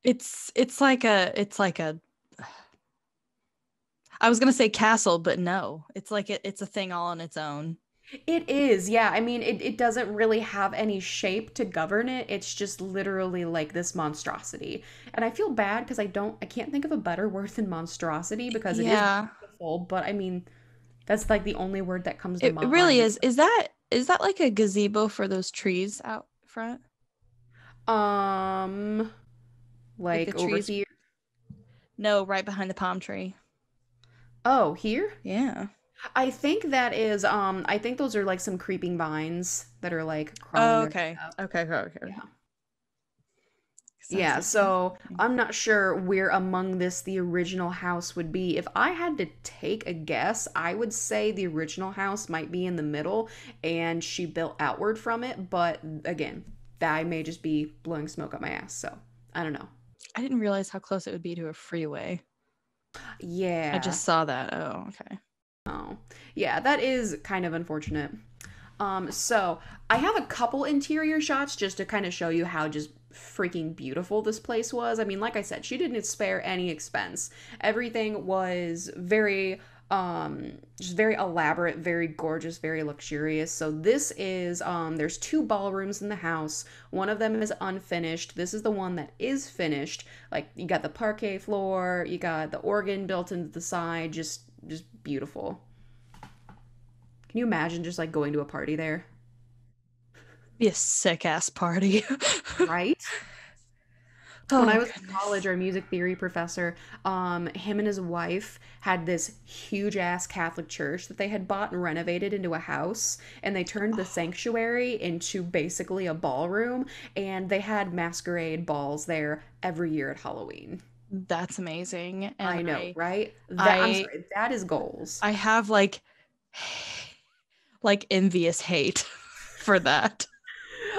It's like a I was gonna say castle, but no. It's a thing all on its own. It is, yeah. I mean, it doesn't really have any shape to govern it. It's just literally like this monstrosity. And I feel bad because I can't think of a better word than monstrosity because it is Yeah. beautiful, but I mean, that's like the only word that comes to It really mind. is. Is that like a gazebo for those trees out front? Um, Like the like over trees? here. No, right behind the palm tree. Oh, here? Yeah. I think that is, I think those are like some creeping vines that are like crawling Oh, their way okay. up. Okay, okay, okay. Yeah. 'Cause I was Yeah, like, so "Hmm." I'm not sure where among this the original house would be. If I had to take a guess, I would say the original house might be in the middle and she built outward from it. But again, that may just be blowing smoke up my ass. So I don't know. I didn't realize how close it would be to a freeway. I Yeah. just saw that. Oh, okay. Oh, yeah, that is kind of unfortunate. So I have a couple interior shots just to kind of show you how just freaking beautiful this place was. I mean, like I said, she didn't spare any expense. Everything was very, just very elaborate, very gorgeous, very luxurious. So this is, there's two ballrooms in the house. One of them is unfinished. This is the one that is finished. Like you got the parquet floor, you got the organ built into the side, just beautiful. Can you imagine just like going to a party there? Be a sick ass party. Right? When I Oh was in goodness. college, our music theory professor, him and his wife had this huge ass Catholic church that they had bought and renovated into a house, and they turned the Oh, sanctuary into basically a ballroom, and they had masquerade balls there every year at Halloween. that's amazing. And I know, I right? That I'm I sorry, that is goals. I have like envious hate for that.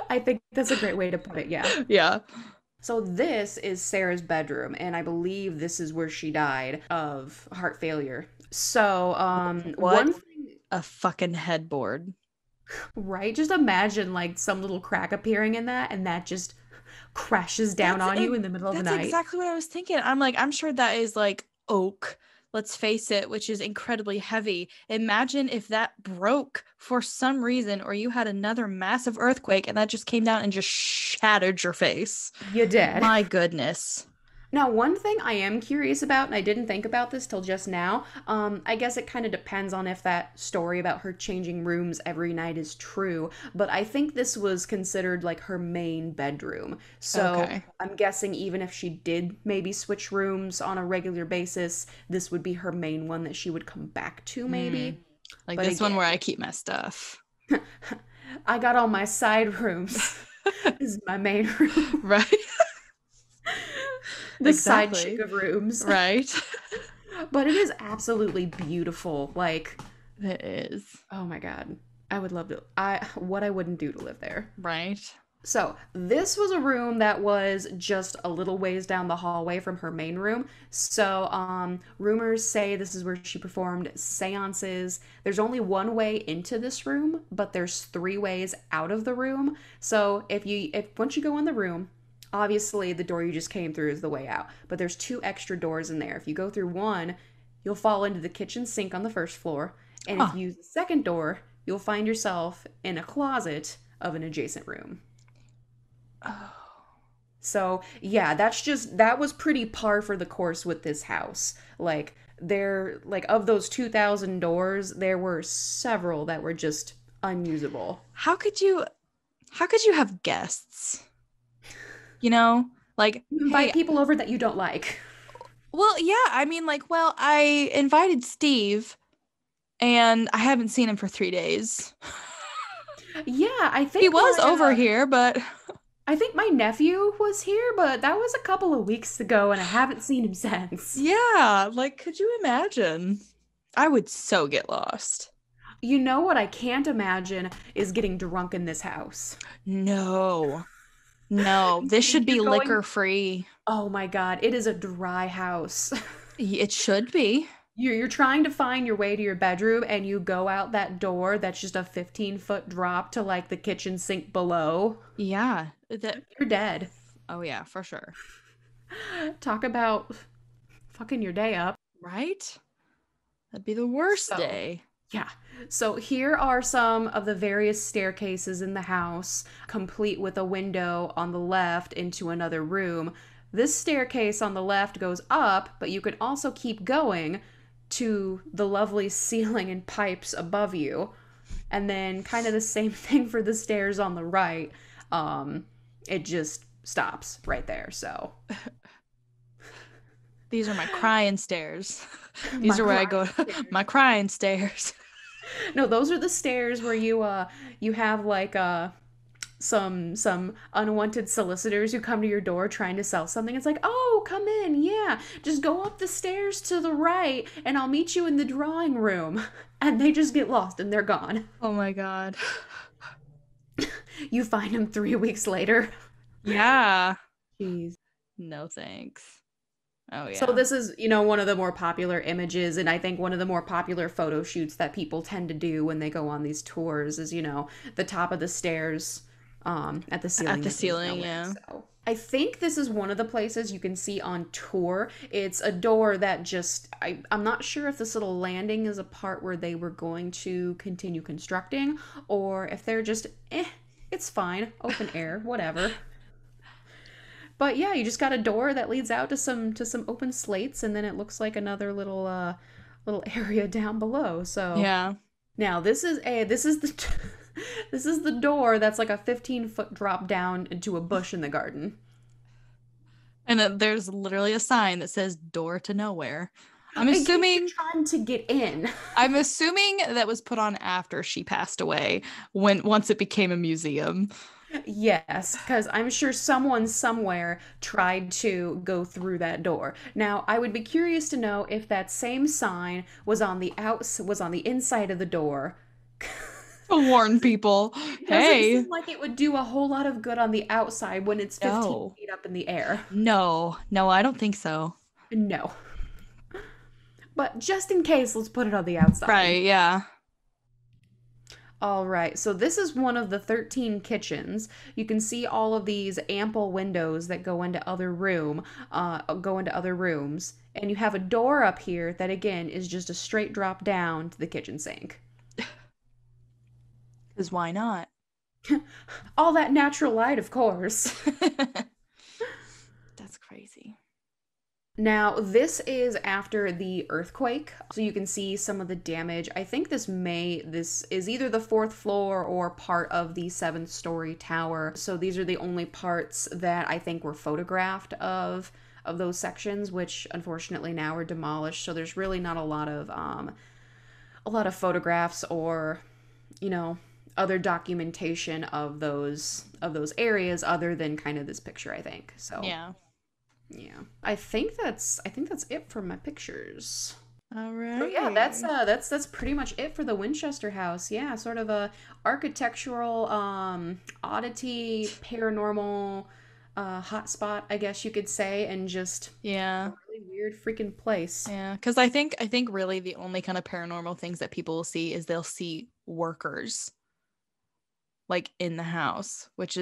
I think that's a great way to put it, yeah. Yeah. So this is Sarah's bedroom, and I believe this is where she died of heart failure. So, What one thing, a fucking headboard. right? Just imagine like some little crack appearing in that, and that just crashes down That's on it. you in the middle of the That's night. exactly what I was thinking. I'm like, I'm sure that is like oak, let's face it, which is incredibly heavy. Imagine if that broke for some reason, or you had another massive earthquake and that just came down and just shattered your face. You dead. My goodness. Now, one thing I am curious about, and I didn't think about this till just now, I guess it kind of depends on if that story about her changing rooms every night is true, but I think this was considered like her main bedroom. So Okay. I'm guessing even if she did maybe switch rooms on a regular basis, this would be her main one that she would come back to, Mm. maybe. Like But this one again, where I keep my stuff. I got all my side rooms. This is my main room. Right? The side chick Exactly. of rooms. Right? But it is absolutely beautiful. Like, It is. oh my God. I would love to. What I wouldn't do to live there. Right? So, this was a room that was just a little ways down the hallway from her main room. So, rumors say this is where she performed seances. There's only one way into this room, but there's three ways out of the room. So, if once you go in the room, obviously the door you just came through is the way out, but there's two extra doors in there. If you go through one, you'll fall into the kitchen sink on the first floor, and if Huh. you use the second door, you'll find yourself in a closet of an adjacent room. Oh. So, yeah, that was pretty par for the course with this house. Like, of those 2,000 doors, there were several that were just unusable. How could you have guests? You know? Like, You invite hey, people over that you don't like. well, yeah, I mean, like, well, I invited Steve and I haven't seen him for 3 days. Yeah, He was over here, but I think my nephew was here, but that was a couple of weeks ago and I haven't seen him since. yeah, like, could you imagine? I would so get lost. You know what I can't imagine is getting drunk in this house. No, no, this should be You're going, liquor free. oh my God, it is a dry house. It should be. You're trying to find your way to your bedroom and you go out that door that's just a 15-foot drop to like the kitchen sink below. Yeah. That. You're dead. Oh yeah, for sure. Talk about fucking your day up. Right? That'd be the worst So, day. yeah. So here are some of the various staircases in the house, complete with a window on the left into another room. This staircase on the left goes up, but you can also keep going to the lovely ceiling and pipes above you. And then kind of the same thing for the stairs on the right. It just stops right there. So These are my crying stairs. These my are where I go. crying stairs. My crying stairs. No, those are the stairs where you have like some unwanted solicitors who come to your door trying to sell something. It's like, "Oh, come in. Yeah. Just go up the stairs to the right and I'll meet you in the drawing room." And they just get lost and they're gone. Oh my god. You find them 3 weeks later. Yeah. Jeez. No thanks. Oh yeah. So this is, one of the more popular images, and I think one of the more popular photo shoots that people tend to do when they go on these tours is, the top of the stairs at the ceiling. At the ceiling, yeah. So I think this is one of the places you can see on tour. It's a door that I'm not sure if this little landing is a part where they were going to continue constructing, or if they're just, it's fine, open air, whatever. But yeah, you just got a door that leads out to some open slates, and then it looks like another little area down below. So Yeah. now this is the this is the door that's like a 15-foot drop down into a bush in the garden. And there's literally a sign that says "Door to Nowhere." I'm In case you're assuming trying to get in. I'm assuming that was put on after she passed away, once it became a museum. Yes, because I'm sure someone somewhere tried to go through that door. Now, I would be curious to know if that same sign was on the inside of the door. To warn people, It doesn't hey, seem like it would do a whole lot of good on the outside when it's 15 no, feet up in the air. no, no, I don't think so. No. But just in case, let's put it on the outside. Right, yeah. All right, so this is one of the 13 kitchens. You can see all of these ample windows that go into other rooms, and you have a door up here that again is just a straight drop down to the kitchen sink. Because why not? All that natural light, of course. That's crazy. Now, this is after the earthquake, so you can see some of the damage. I think this is either the 4th floor or part of the 7th-story tower. So these are the only parts that I think were photographed of those sections, which unfortunately now are demolished. So there's really not a lot of photographs or, other documentation of those areas other than kind of this picture, I think. So Yeah. yeah. I think that's it for my pictures. All right. So yeah, that's pretty much it for the Winchester house. Yeah, sort of a architectural oddity, paranormal hotspot, I guess you could say, and just Yeah. a really weird freaking place. Yeah, because I think really the only kind of paranormal things that people will see is they'll see workers like in the house, which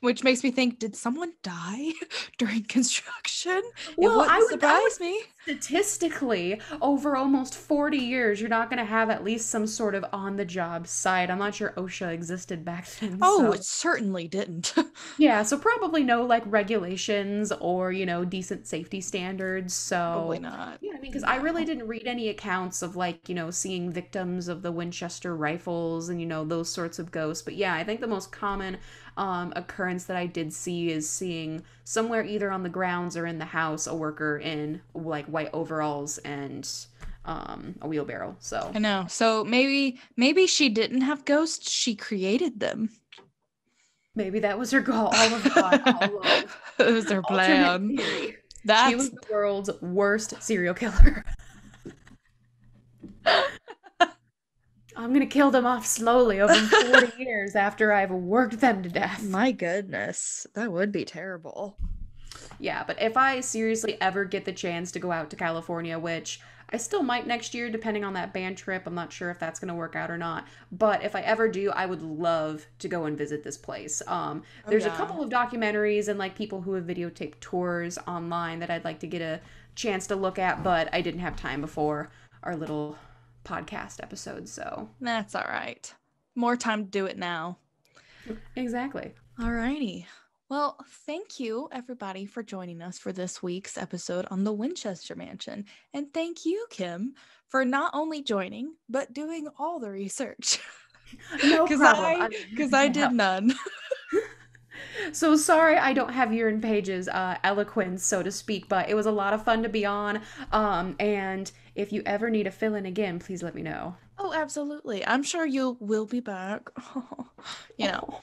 makes me think, did someone die during construction? Well, it wouldn't surprise me. Statistically, over almost 40 years, you're not going to have at least some sort of on-the-job site. I'm not sure OSHA existed back then, Oh, so. it certainly didn't. Yeah, so probably no like regulations or, decent safety standards. Probably So, not. yeah, I mean, because I really No. didn't read any accounts of like, seeing victims of the Winchester rifles and, those sorts of ghosts. But yeah, I think the most common occurrence that I did see is seeing somewhere either on the grounds or in the house a worker in like white overalls and a wheelbarrow. So I know. So maybe she didn't have ghosts, she created them. maybe that was her goal all along. All along. It was her Alternate plan. theory. She That's was the world's worst serial killer. I'm gonna kill them off slowly over 40 years after I've worked them to death. my goodness. That would be terrible. Yeah, but if I seriously ever get the chance to go out to California, which I still might next year, depending on that band trip, I'm not sure if that's gonna work out or not. But if I ever do, I would love to go and visit this place. Oh There's a yeah. couple of documentaries and like people who have videotaped tours online that I'd like to get a chance to look at, but I didn't have time before our little podcast episode, so. That's all right. More time to do it now. Exactly. Alrighty. Well, thank you everybody for joining us for this week's episode on the Winchester Mansion. And thank you, Kim, for not only joining, but doing all the research. No Because problem. I did none. So sorry I don't have your and Paige's eloquence, so to speak, but it was a lot of fun to be on. And if you ever need a fill-in again, please let me know. Oh, absolutely. I'm sure you will be back. you know.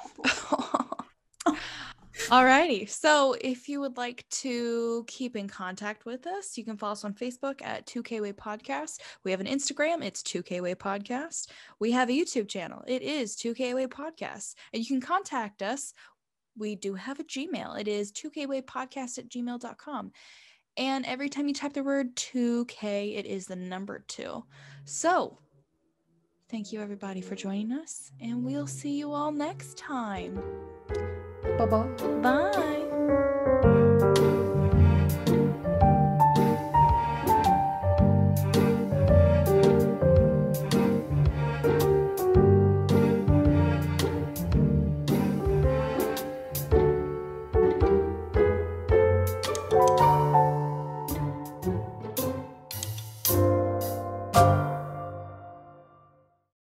Alrighty. So if you would like to keep in contact with us, you can follow us on Facebook at 2KWay Podcast. We have an Instagram, it's 2KWay Podcast. We have a YouTube channel, it is 2KWay Podcast. And you can contact us. We do have a Gmail. It is 2kwaypodcast@gmail.com. And every time you type the word 2K, it is the number 2. So thank you everybody for joining us, and we'll see you all next time. Bye-bye. Bye.